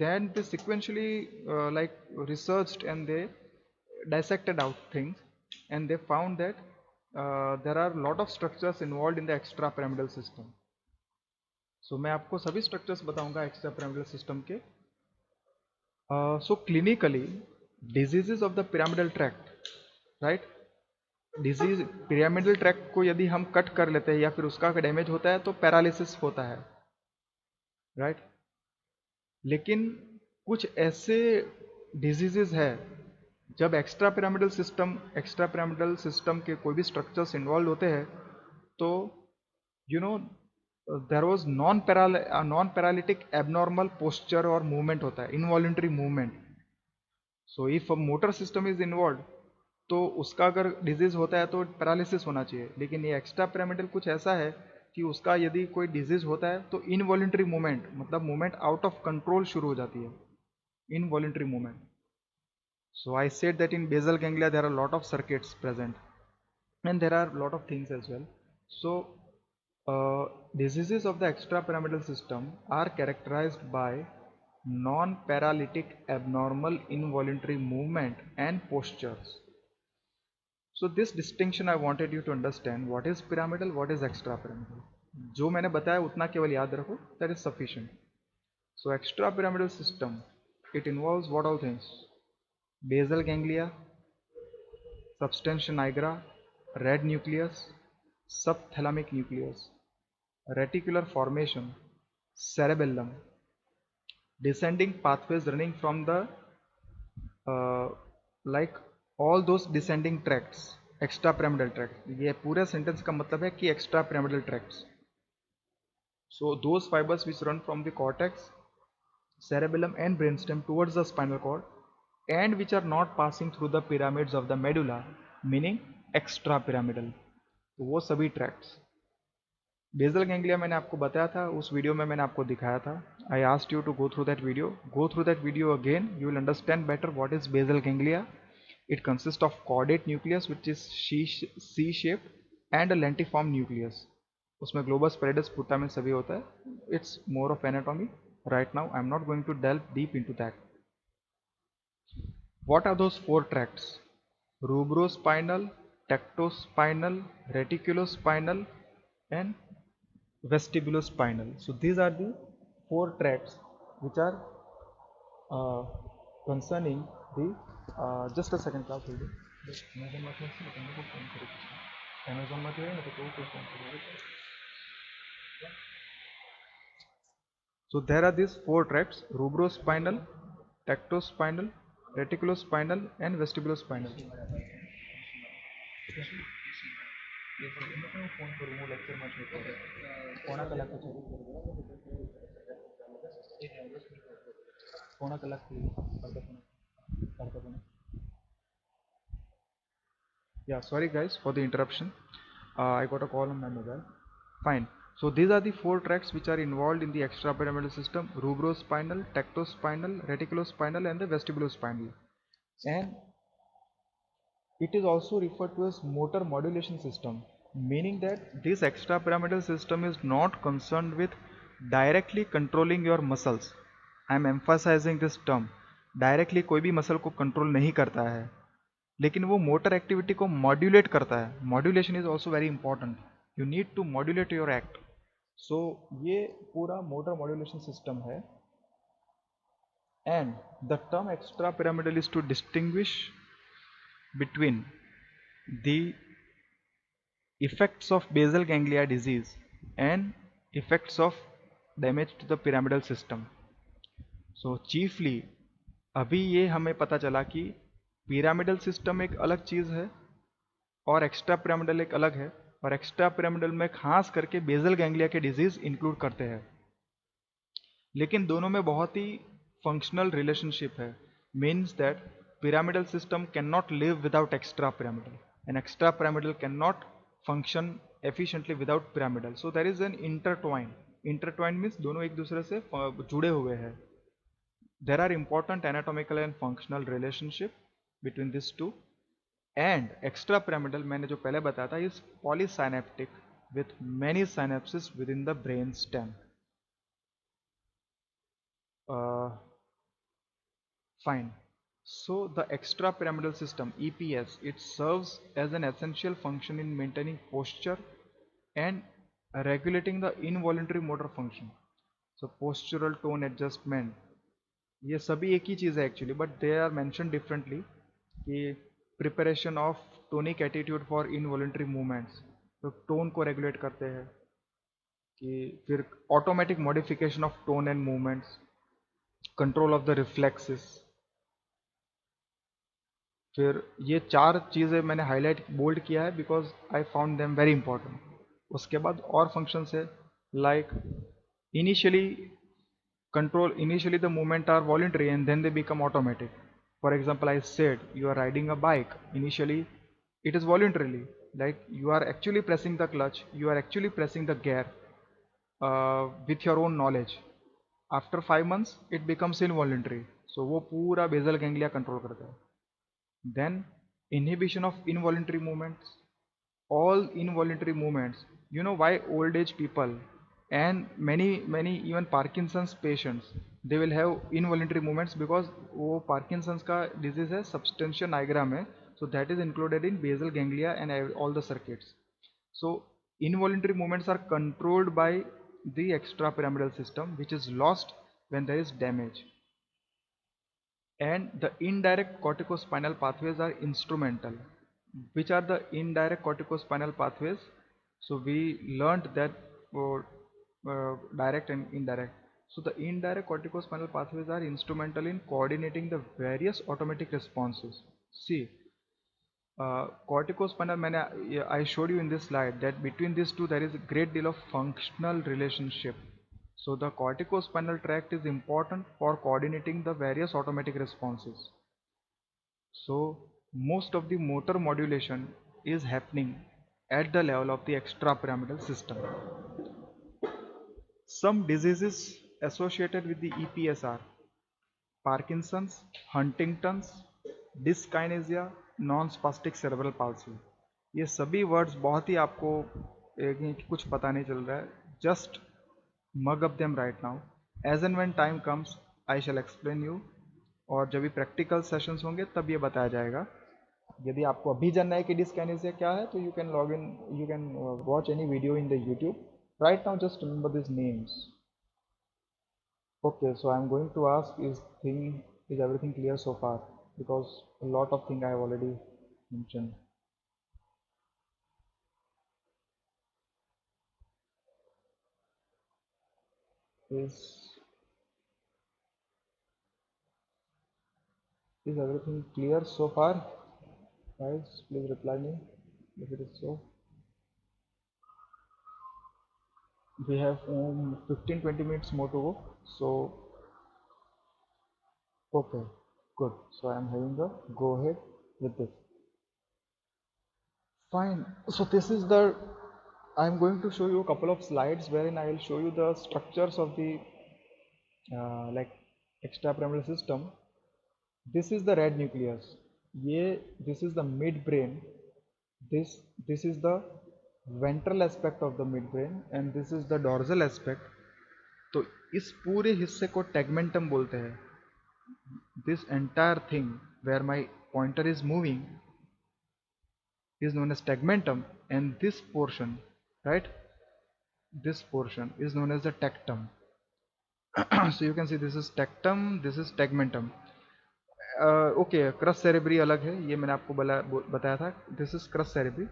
then they sequentially like researched and they dissected out things and they found that there are lot of structures involve in the extra pyramidal system. So मैं आपको सभी स्ट्रक्चर्स बताऊंगा एक्स्ट्रा पिरामिडल सिस्टम के. So clinically, diseases of the pyramidal tract, right? Disease pyramidal tract को यदि हम cut कर लेते हैं या फिर उसका डैमेज होता है तो पैरालिसिस होता है, राइट? लेकिन कुछ ऐसे डिजीजेस है जब एक्स्ट्रा पिरामिडल सिस्टम के कोई भी स्ट्रक्चर्स इन्वॉल्व होते हैं तो you know there was non paralytic abnormal posture और मूवमेंट होता है, involuntary movement. So if motor system is involve तो उसका अगर डिजीज होता है तो पैरालिसिस होना चाहिए, लेकिन ये एक्स्ट्रा पिरामिडल कुछ ऐसा है कि उसका यदि कोई डिजीज होता है तो इनवॉलेंट्री मूवमेंट, मतलब मूवमेंट आउट ऑफ कंट्रोल शुरू हो जाती है, involuntary movement. So I said that in basal ganglia there are lot of circuits present and there are lot of things as well. So diseases of the extrapyramidal system are characterized by non-paralytic abnormal involuntary movement and postures. So this distinction I wanted you to understand, what is pyramidal, what is extrapyramidal. जो मैंने बताया उतना केवल याद रखो, that is sufficient. So extrapyramidal system, it involves what all things? Basal ganglia, substantia nigra, red nucleus, subthalamic nucleus, reticular formation, cerebellum, descending pathways running from the like all those descending tracts, extra pyramidal tract. ये पूरा sentence का मतलब है कि extra pyramidal tracts. So those fibers which run from the cortex, cerebellum and brainstem towards the spinal cord and which are not passing through the pyramids of the medulla, meaning extra pyramidal. तो वो सभी tracts. Basal ganglia मैंने आपको बताया था, उस video में मैंने आपको दिखाया था. I asked you to go through that video again, you will understand better what is basal ganglia. It consist of caudate nucleus which is C shape and a lentiform nucleus. उसमें globus pallidus putamen सभी होता है. It's more of anatomy. Right now I am not going to delve deep into that. What are those four tracts? Rubrospinal, tectospinal, reticulospinal and vestibulospinal. So these are the four tracts which are concerning the just a second class hold it. Amazon मध्ये आहे ना तो कोई phone करेगा. So there are these four tracts: rubrospinal, tectospinal, reticulospinal and vestibulospinal. Phone करूँ वो lecture में कोणा कलाक कोणा कलाक yeah, sorry guys for the interruption. I got a call on my mobile. Fine. So these are the four tracts which are involved in the extrapyramidal system: rubrospinal, tectospinal, reticulospinal and the vestibulospinal. And it is also referred to as motor modulation system, meaning that this extrapyramidal system is not concerned with directly controlling your muscles. I am emphasizing this term. Directly कोई भी muscle को control नहीं करता है, लेकिन वो motor activity को modulate करता है. Modulation is also very important. You need to modulate your act. So ये पूरा मोटर मॉड्यूलेशन सिस्टम है. And the term extra pyramidal is to distinguish between the effects of basal ganglia disease and effects of damage to the pyramidal system. So chiefly अभी ये हमें पता चला कि pyramidal system एक अलग चीज़ है और एक्स्ट्रा पिरामिडल एक अलग है, और एक्स्ट्रा पिरामिडल में खास करके बेजल गैंग्लिया के डिजीज इंक्लूड करते हैं, लेकिन दोनों में बहुत ही फंक्शनल रिलेशनशिप है. Means that pyramidal system can not live without extra pyramidal and extra pyramidal can not function efficiently without pyramidal. So there is an intertwine. Intertwine means दोनों एक दूसरे से जुड़े हुए हैं. There are important anatomical and functional relationship between these two. And extrapyramidal मैंने जो पहले बताया था is polysynaptic with many synapses within the brain stem. Fine. So the extrapyramidal system EPS, it serves as an essential function in maintaining posture and regulating the involuntary motor function. So postural tone adjustment, ये सभी एक ही चीज़ है actually, but they are mention differently. कि preparation of tonic attitude for involuntary movements, तो tone को regulate करते हैं. कि फिर automatic modification of tone and movements, control of the reflexes. फिर ये चार चीज़ें मैंने हाईलाइट बोल्ड किया है because I found them very important. उसके बाद और फंक्शंस है like initially initially the movement are voluntary and then they become automatic. For example, I said you are riding a bike. Initially it is voluntarily, like you are actually pressing the clutch, you are actually pressing the gear with your own knowledge. After 5 months it becomes involuntary. So वो पूरा basal ganglia control करता है. Then inhibition of involuntary movements, all involuntary movements. You know why old age people and many even Parkinson's patients, they will have involuntary movements? Because वो Parkinson's का disease है, substantia nigra में, so that is included in basal ganglia and all the circuits. So involuntary movements are controlled by the extrapyramidal system, which is lost when there is damage. And the indirect corticospinal pathways are instrumental. Which are the indirect corticospinal pathways? So we learned that direct and indirect. So the indirect corticospinal pathways are instrumental in coordinating the various automatic responses. See, corticospinal, I showed you in this slide that between these two there is a great deal of functional relationship. So the corticospinal tract is important for coordinating the various automatic responses. So most of the motor modulation is happening at the level of the extrapyramidal system. Some diseases associated with the EPS are Parkinson's, Huntington's, dyskinesia, non-spastic cerebral palsy. ये सभी words बहुत ही आपको कुछ पता नहीं चल रहा है. Just mug up them right now. As and when time comes I shall explain you. और जब भी प्रैक्टिकल सेशंस होंगे तब ये बताया जाएगा. यदि आपको अभी जानना है कि डिस्काइनेसिया क्या है तो you can log in, you can watch any video in the YouTube. Right now just remember this names. Okay, so I'm going to ask is everything clear so far? Because a lot of thing I have already mentioned. Is everything clear so far? Guys, please reply me if it is so. We have 15-20 minutes more to go. So okay, good. So I'm having a go ahead with this. Fine. So this is the, I'm going to show you a couple of slides wherein I will show you the structures of the like extrapyramidal system. This is the red nucleus. This is the midbrain. This is the ventral aspect of the midbrain and this is the dorsal aspect. तो इस पूरे हिस्से को tegmentum बोलते हैं. This entire thing where my pointer is moving is known as tegmentum, and this portion, right? This portion is known as the tectum. So you can see this is tectum, this is tegmentum. Okay, cross cerebri अलग है, ये मैंने आपको बताया था. This is cross cerebri.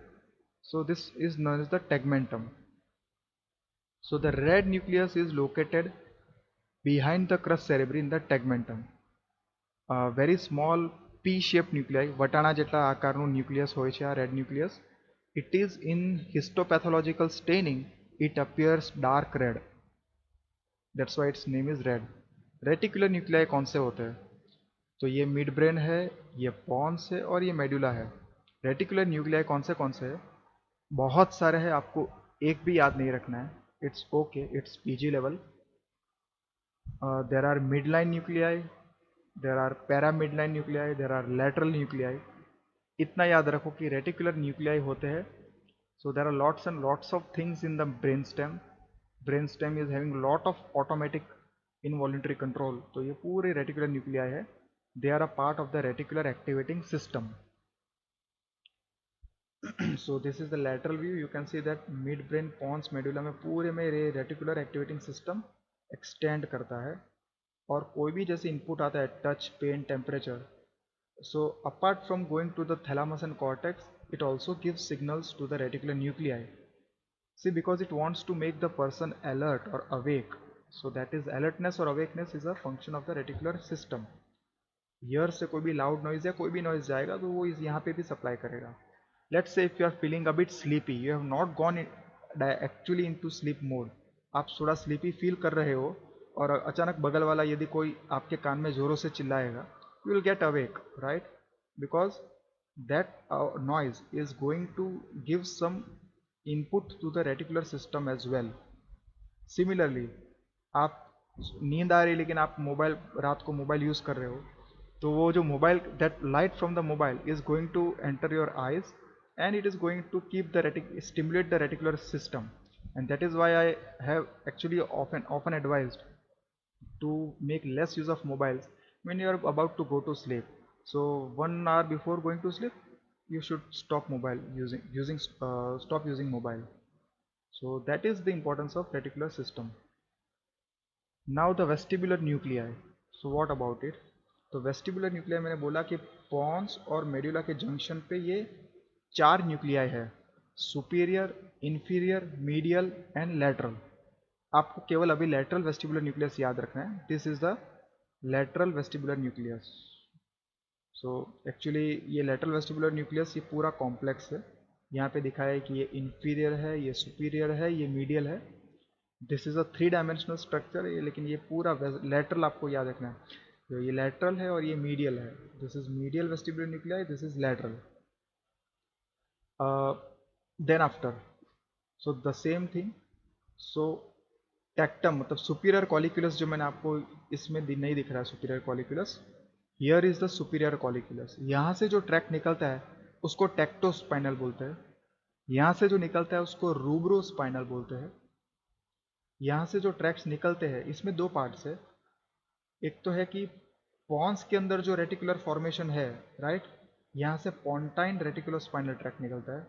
So this is known as the tegmentum. So the red nucleus is located behind the crus cerebri in the tegmentum. A very small P-shaped nuclei, વટાણા જેટલા આકારનું ન્યુક્લિયસ હોય છે આ red nucleus. It is in histopathological staining, it appears dark red. That's why its name is red. Reticular nuclei कौन से होते हैं? तो ये मिड ब्रेन है, ये पॉन्स है और ये मेडुला है. रेटिकुलर न्यूक्लियाई कौन से है? बहुत सारे हैं, आपको एक भी याद नहीं रखना है. It's okay, it's PG level. There are mid line nuclei, there are para mid line nuclei, there are lateral nuclei. इतना याद रखो कि रेटिकुलर न्यूक्लियाई होते हैं. So there are lots and lots of things in the brain stem. Brain stem is having lot of automatic involuntary control. तो ये पूरे reticular nuclei है. They are a part of the reticular activating system. So this is the lateral view. You can see that midbrain pons medulla में पूरे में reticular activating system extend करता है. और कोई भी जैसे इनपुट आता है, touch, pain, temperature, so apart from going to the thalamus and cortex, it also gives signals to the reticular nuclei. See, because it wants to make the person alert or awake. So that is alertness or awakeness is a function of the reticular system. Year से कोई भी loud noise या कोई भी noise जाएगा तो वो इस यहाँ पे भी सप्लाई करेगा. Let's say if you are feeling a bit sleepy, you have not gone actually into sleep mode, आप थोड़ा स्लीपी फील कर रहे हो और अचानक बगल वाला यदि कोई आपके कान में जोरों से चिल्लाएगा, you will get awake, right? Because that noise is going to give some input to the reticular system as well. Similarly, आप नींद आ रही लेकिन आप मोबाइल, रात को मोबाइल यूज़ कर रहे हो, तो वो जो mobile, that light from the mobile is going to enter your eyes and it is going to keep the stimulate the reticular system. And that is why I have actually often advised to make less use of mobiles when you are about to go to sleep. So 1 hour before going to sleep, you should stop mobile stop using mobile. So that is the importance of reticular system. Now the vestibular nuclei. So what about it? तो vestibular nuclei मैंने बोला कि Pond's और medulla के junction पे ये 4 nuclei है: superior, inferior, medial and lateral. आपको केवल अभी लेटरल वेस्टिबुलर न्यूक्लियस याद रखना है. This is the lateral vestibular nucleus. So actually ये लेटरल वेस्टिबुलर न्यूक्लियस ये पूरा कॉम्प्लेक्स है. यहाँ पे दिखाया है कि ये इंफीरियर है, ये सुपीरियर है, ये मीडियल है. This is a 3 dimensional structure. लेकिन ये पूरा लेटरल आपको याद रखना है. तो ये लेटरल है और ये मीडियल है. This is medial vestibular nuclei, this is lateral. Then after, so the same thing. So tectum मतलब सुपीरियर कॉलिक्यूलस, जो मैंने आपको इसमें नहीं दिख रहा है superior colliculus, here is the superior colliculus. यहाँ से जो ट्रैक निकलता है उसको टेक्टोस्पाइनल बोलते हैं. यहाँ से जो निकलता है उसको रूब्रोस्पाइनल बोलते हैं. यहाँ से जो ट्रैक्स निकलते हैं इसमें 2 पार्ट्स है. एक तो है कि पॉन्स के अंदर जो रेटिकुलर फॉर्मेशन है, राइट, यहाँ से पॉन्टाइन रेटिकुलो स्पाइनल ट्रैक निकलता है.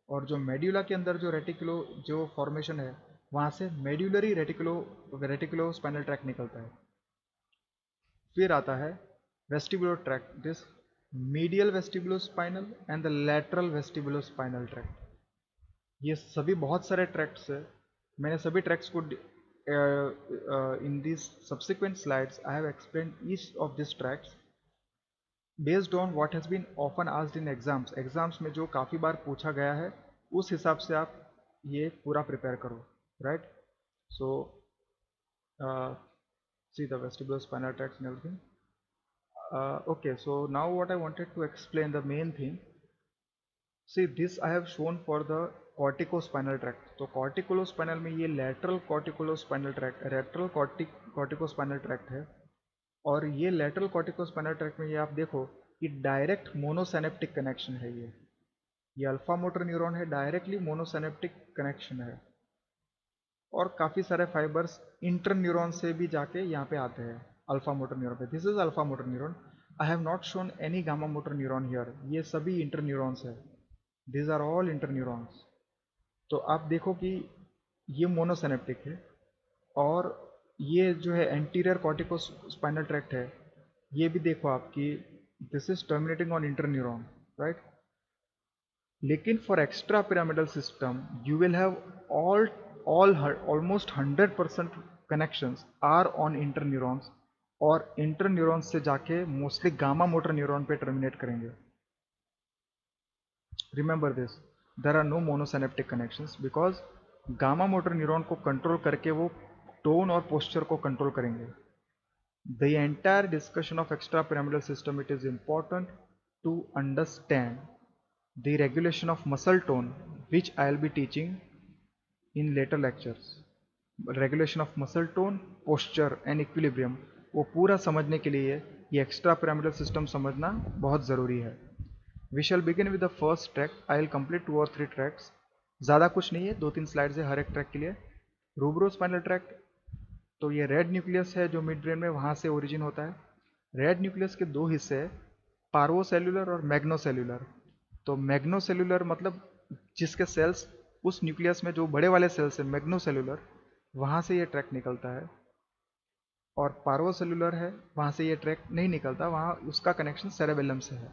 और जो मेड्यूला के अंदर जो रेटिकुलो जो फॉर्मेशन है, वहाँ से मेड्यूलरी रेटिकुलो स्पाइनल ट्रैक निकलता है. फिर आता है vestibular tract, this medial vestibulo spinal and the lateral vestibulo spinal tract. ये सभी बहुत सारे ट्रैक्स है. मैंने सभी ट्रैक्स को in these subsequent slides I have explained each of these tracks based on what has been often asked in exams में जो काफ़ी बार पूछा गया है, उस हिसाब से आप ये पूरा प्रिपेयर करो, right? So see the vestibular spinal tracts and everything. Okay, so now what I wanted to explain, the main thing. See, this I have shown for the corticospinal tract. तो corticospinal में ये lateral corticospinal tract, lateral corticospinal tract है. और ये lateral corticospinal tract में ये आप देखो कि डायरेक्ट मोनोसिनेप्टिक कनेक्शन है. ये अल्फा मोटर न्यूरॉन है, डायरेक्टली मोनोसिनेप्टिक कनेक्शन है. और काफ़ी सारे फाइबर्स इंटर न्यूरॉन से भी जाके यहाँ पे आते हैं अल्फा मोटर न्यूरॉन पे. This is alpha motor neuron. I have not shown any gamma motor neuron here. ये सभी इंटर न्यूरॉन्स है. These are all interneurons. तो आप देखो कि ये मोनोसिनेप्टिक है और ये जो है एंटीरियर कॉर्टिकोस्पाइनल ट्रैक्ट है, ये भी देखो आप कि this is terminating on interneuron, right? लेकिन for extra pyramidal system you will have all almost 100% connections are on inter neurons, और इंटर न्यूरॉन्स से जाके मोस्टली गामा मोटर न्यूरॉन पे टर्मिनेट करेंगे. Remember this, there are no monosynaptic connections because gamma motor neuron को control करके वो tone और posture को कंट्रोल करेंगे. The entire discussion of extrapyramidal system, it is important to understand the regulation of muscle tone, which I will be teaching in later lectures. Regulation of muscle tone, posture and equilibrium, वो पूरा समझने के लिए ये extra pyramidal system समझना बहुत ज़रूरी है. We shall begin with the first track. I will complete 2 और 3 ट्रैक्स. ज़्यादा कुछ नहीं है, 2-3 स्लाइड्स है हर एक ट्रैक के लिए. रूब्रोस्पाइनल ट्रैक्ट, तो ये रेड न्यूक्लियस है जो मिड ब्रेन में वहाँ से ओरिजिन होता है. रेड न्यूक्लियस के दो हिस्से हैं, पार्वोसेल्युलर और मैग्नोसेल्युलर. तो मैग्नोसेल्युलर मतलब जिसके सेल्स उस न्यूक्लियस में जो बड़े वाले सेल्स हैं मैग्नोसेल्युलर, वहाँ से ये ट्रैक निकलता है. और पार्वोसेल्युलर है, वहाँ से ये ट्रैक नहीं निकलता, वहाँ उसका कनेक्शन सेरेबेलम से है.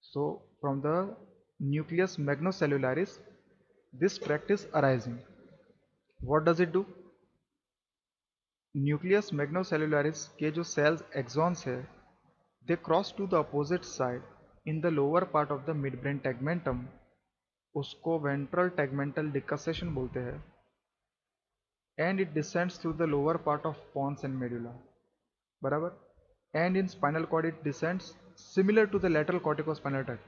So from the nucleus magnocellularis this tract is arising. What does it do? Nucleus magnocellularis के जो सेल्स एक्सॉन्स है, they cross to the opposite side in the lower part of the mid brain tegmentum. उसको ventral tegmental decussation बोलते हैं. And it descends through the lower part of pons and medulla. बराबर. And in spinal cord it descends similar to the lateral corticospinal tract.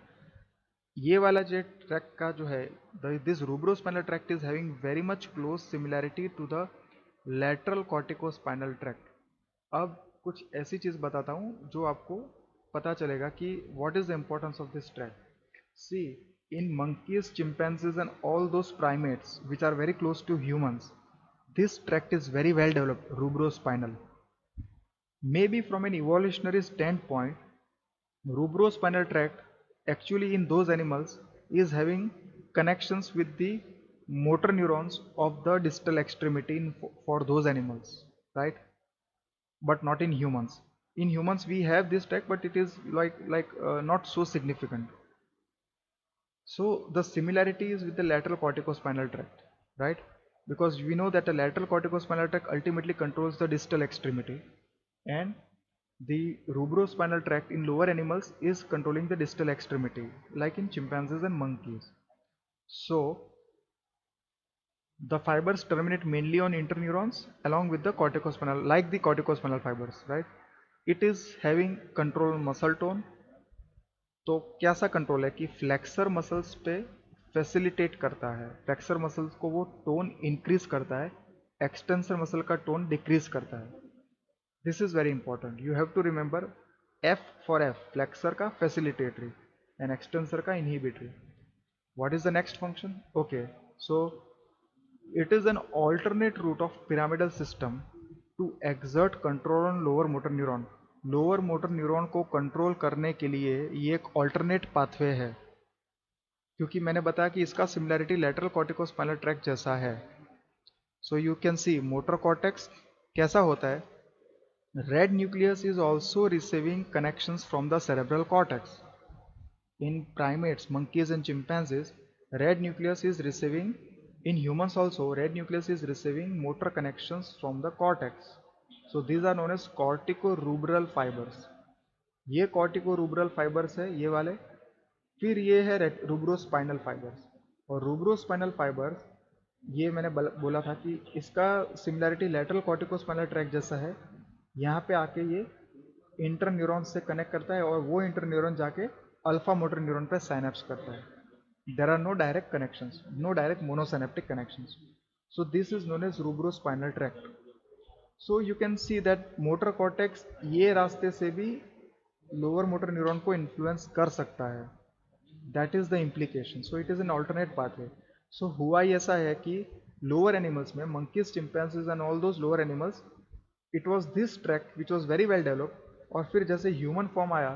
ये वाला जो tract का जो है, this rubrospinal tract is having very much close similarity to the lateral corticospinal tract. अब कुछ ऐसी चीज़ बताता हूँ जो आपको पता चलेगा कि what is the importance of this track. See, in monkeys, chimpanzees and all those primates which are very close to humans, this tract is very well developed, rubrospinal. Maybe from an evolutionary standpoint, rubrospinal tract actually in those animals is having connections with the motor neurons of the distal extremity for those animals, right? But not in humans. In humans we have this tract, but it is not so significant. So the similarity is with the lateral corticospinal tract, right? Because we know that the lateral corticospinal tract ultimately controls the distal extremity, and the rubrospinal tract in lower animals is controlling the distal extremity, like in chimpanzees and monkeys. So the fibers terminate mainly on interneurons along with the corticospinal, like the corticospinal fibers, right? It is having control on muscle tone. तो क्या सा control है कि flexor muscles पे facilitate करता है. Flexor muscles को वो टोन इंक्रीज करता है, एक्सटेंसर मसल का टोन डिक्रीज करता है. This is very important. You have to remember F for F, flexor का फैसिलिटेटरी एंड एक्सटेंसर का inhibitory. What is the next function? Okay, so it is an alternate route of pyramidal system to exert control on lower motor neuron. Lower motor neuron को control करने के लिए ये एक alternate pathway है, क्योंकि मैंने बताया कि इसका सिमिलैरिटी लेटरल कॉर्टिकोस्पाइनल ट्रैक्ट जैसा है. सो you can C motor cortex कैसा होता है. Red nucleus is also receiving connections from the cerebral cortex. In primates, monkeys and chimpanzees, red nucleus is receiving, in humans also, red nucleus is receiving motor connections from the cortex. So these are known as corticorubral fibers. ये corticorubral fibers है ये वाले. फिर ये है रूब्रोस्पाइनल fibres. और रूब्रोस्पाइनल fibres, ये मैंने बोला था कि इसका सिमिलैरिटी लेटरल कॉर्टिकोस्पाइनल ट्रैक जैसा है. यहाँ पे आके ये इंटर न्यूरॉन से कनेक्ट करता है और वो इंटर न्यूरॉन जाके अल्फा मोटर न्यूरॉन पे साइनेप्स करता है. There are no direct connections, no direct monosynaptic connections. So this is known as rubrospinal tract. So you can see that motor cortex ये रास्ते से भी लोअर मोटर न्यूरॉन को influence कर सकता है. That is the implication. So it is an alternate pathway. So हुआ ही ऐसा है कि लोअर एनिमल्स में, monkeys, chimpanzees and all those lower animals, it was this tract which was very well developed. और फिर जैसे ह्यूमन फॉर्म आया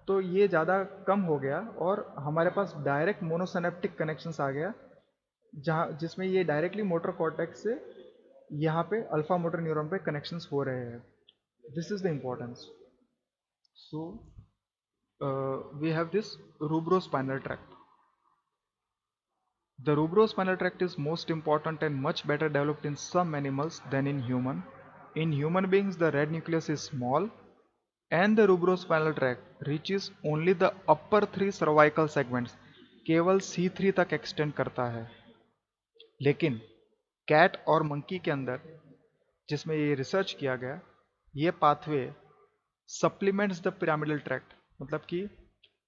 तो ये ज़्यादा कम हो गया और हमारे पास डायरेक्ट मोनोसिनेप्टिक कनेक्शंस आ गया, जहाँ जिसमें ये डायरेक्टली मोटर कॉर्टेक्स से यहाँ पे अल्फा मोटर न्यूरॉन पे कनेक्शंस हो रहे हैं. This is the importance. So we have this rubrospinal tract. The rubrospinal tract is most important and much better developed in some animals than in human. In human beings, the red nucleus is small and the rubrospinal tract reaches only the upper three cervical segments. केवल C3 तक extend करता है. लेकिन cat और monkey के अंदर जिसमें ये रिसर्च किया गया, ये pathway supplements the pyramidal tract, मतलब कि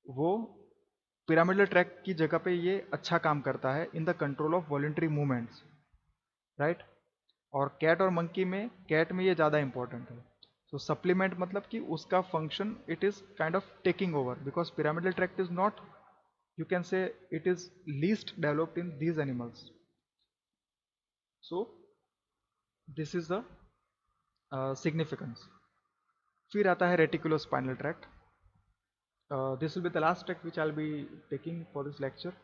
वो पिरामिडल ट्रैक की जगह पे ये अच्छा काम करता है in the control of voluntary movements, right. और कैट में ये ज़्यादा इंपॉर्टेंट है. सो सप्लीमेंट मतलब कि उसका function it is kind of taking over because pyramidal tract is not, you can say, it is least developed in these animals. So this is the significance. फिर आता है reticulospinal tract. This will be the last tract which I'll be taking for this lecture.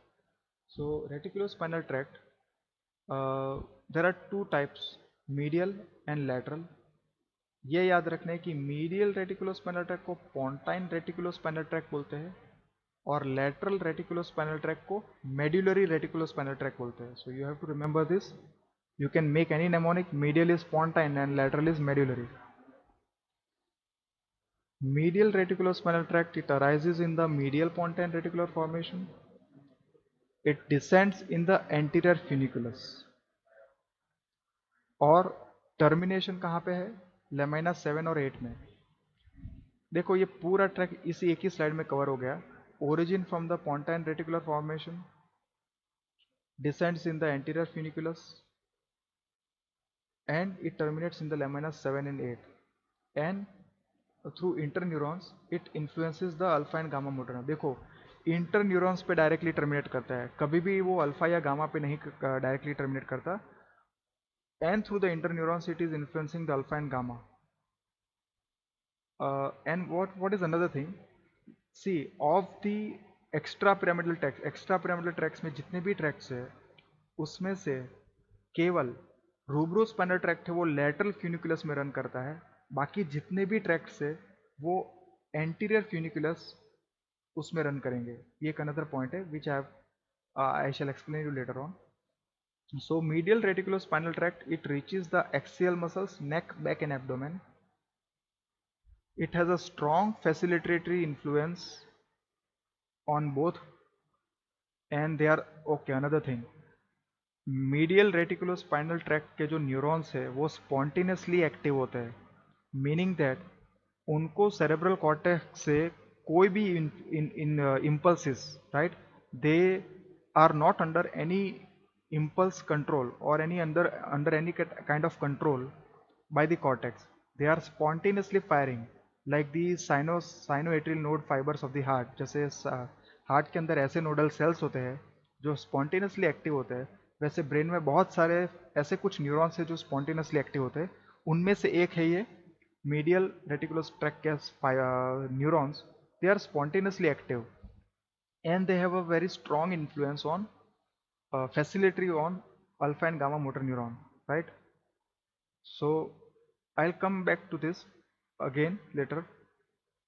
So reticulospinal tract, there are two types, medial and lateral. ये याद रखना है कि medial reticulospinal tract को पोंटाइन रेटिकुलोस्पाइनल tract बोलते हैं और लैटरल रेटिकुलोस्पाइनल ट्रैक्ट को मेड्यूलरी रेटिकुलोस्पाइनल ट्रैक्ट बोलते हैं. So you have to remember this. You can make any mnemonic. Medial is pontine and lateral is medullary. Medial reticulospinal tract, it arises in the medial pontine reticular formation. It descends in the anterior funiculus. और termination कहाँ पे है? Lamina 7 और 8 में. देखो ये पूरा track इसी एक ही स्लाइड में कवर हो गया. Origin from the pontine reticular formation, descends in the anterior funiculus, and it terminates in the lamina 7 and 8. And through interneurons it influences the alpha and gamma motor neuron. देखो interneurons पे directly terminate करता है, कभी भी वो alpha या gamma पे नहीं डायरेक्टली टर्मिनेट करता. And through the interneurons it is influencing the alpha and gamma. And what is another thing, see of the extra pyramidal tracts में जितने भी ट्रैक्ट्स है उसमें से केवल रूब्रोस्पाइनल ट्रैक्ट है वो लेटरल फ्यूनिकुलस में रन करता है. बाकी जितने भी ट्रैक्ट्स है वो एंटीरियर फ्यूनिकुलस उसमें रन करेंगे. ये एक अनदर पॉइंट है which I shall explain you later on. So medial reticulospinal tract it reaches the axial muscles neck, back and abdomen. It has a strong facilitatory influence on both, and they are okay. Another thing, medial reticulospinal tract के जो neurons है वो spontaneously active होते हैं, meaning that उनको cerebral cortex से कोई भी impulses, right, they are not under any impulse control or any under any kind of control by the cortex. They are spontaneously firing like the sinoatrial node fibers of the heart. जैसे heart के अंदर ऐसे nodal sales होते हैं जो spontaneously active होते हैं, वैसे ब्रेन में बहुत सारे ऐसे कुछ न्यूरॉन्स हैं जो स्पॉन्टेनियसली एक्टिव होते हैं. उनमें से एक है ये medial reticulus tract neurons. They are spontaneously active and they have a very strong influence on facilitatory on alpha and gamma motor neuron, right? So I'll come back to this again later.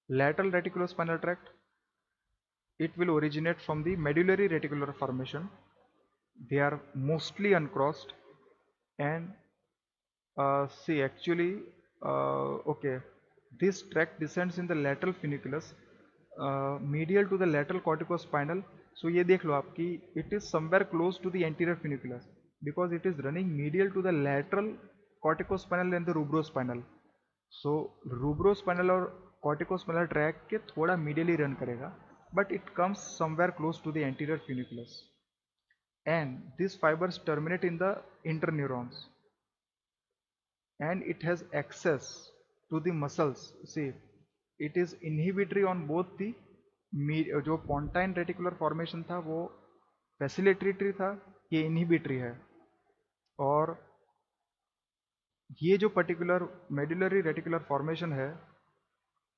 Lateral reticulospinal tract, it will originate from the medullary reticular formation. They are mostly uncrossed and see actually okay, this tract descends in the lateral funiculus medial to the lateral corticospinal. So ये देख लो आप कि it is somewhere close to the anterior funiculus because it is running medial to the lateral corticospinal and the rubrospinal. So rubrospinal और corticospinal tract के थोड़ा medially run करेगा, but it comes somewhere close to the anterior funiculus and these fibers terminate in the interneurons and it has access to the muscles. See, it is inhibitory on both the जो पोंटाइन reticular formation था वो फैसिलिटेटरी था, ये inhibitory है. और ये जो particular medullary reticular formation है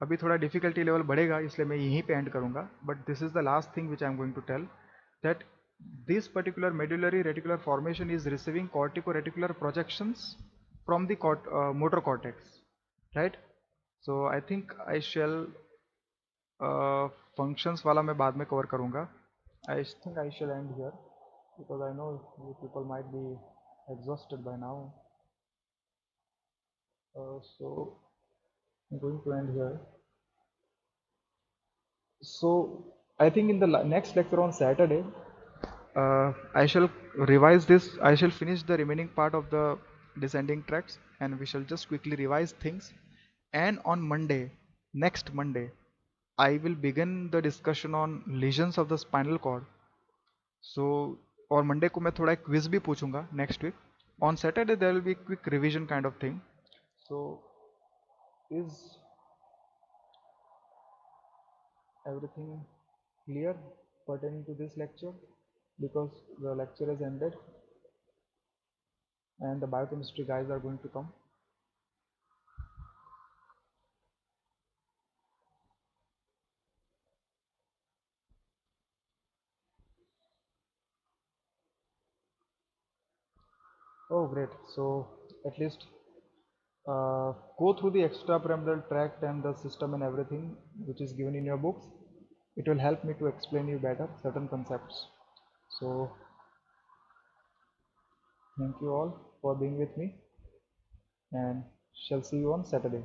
अभी थोड़ा डिफिकल्टी लेवल बढ़ेगा इसलिए मैं यहीं पे एंड करूंगा, but this is the last thing which I am going to tell, that this particular medullary reticular formation is receiving cortico-reticular projections from the motor cortex, right? So I think I shall functions वाला मैं बाद में cover करूँगा. I think I shall end here. because I know you people might be exhausted by now. So I'm going to end here. So I think in the next lecture on Saturday, I shall revise this. I shall finish the remaining part of the descending tracks, and we shall just quickly revise things. And on Monday, next Monday, I will begin the discussion on lesions of the spinal cord. So और Monday को मैं थोड़ा एक quiz भी पूछूंगा next week on Saturday there will be quick revision kind of thing so is everything clear pertaining to this lecture because the lecture has ended and the biochemistry guys are going to come. Oh great, so at least go through the extrapyramidal tract and the system and everything which is given in your books. It will help me to explain you better certain concepts. So thank you all for being with me and shall see you on Saturday.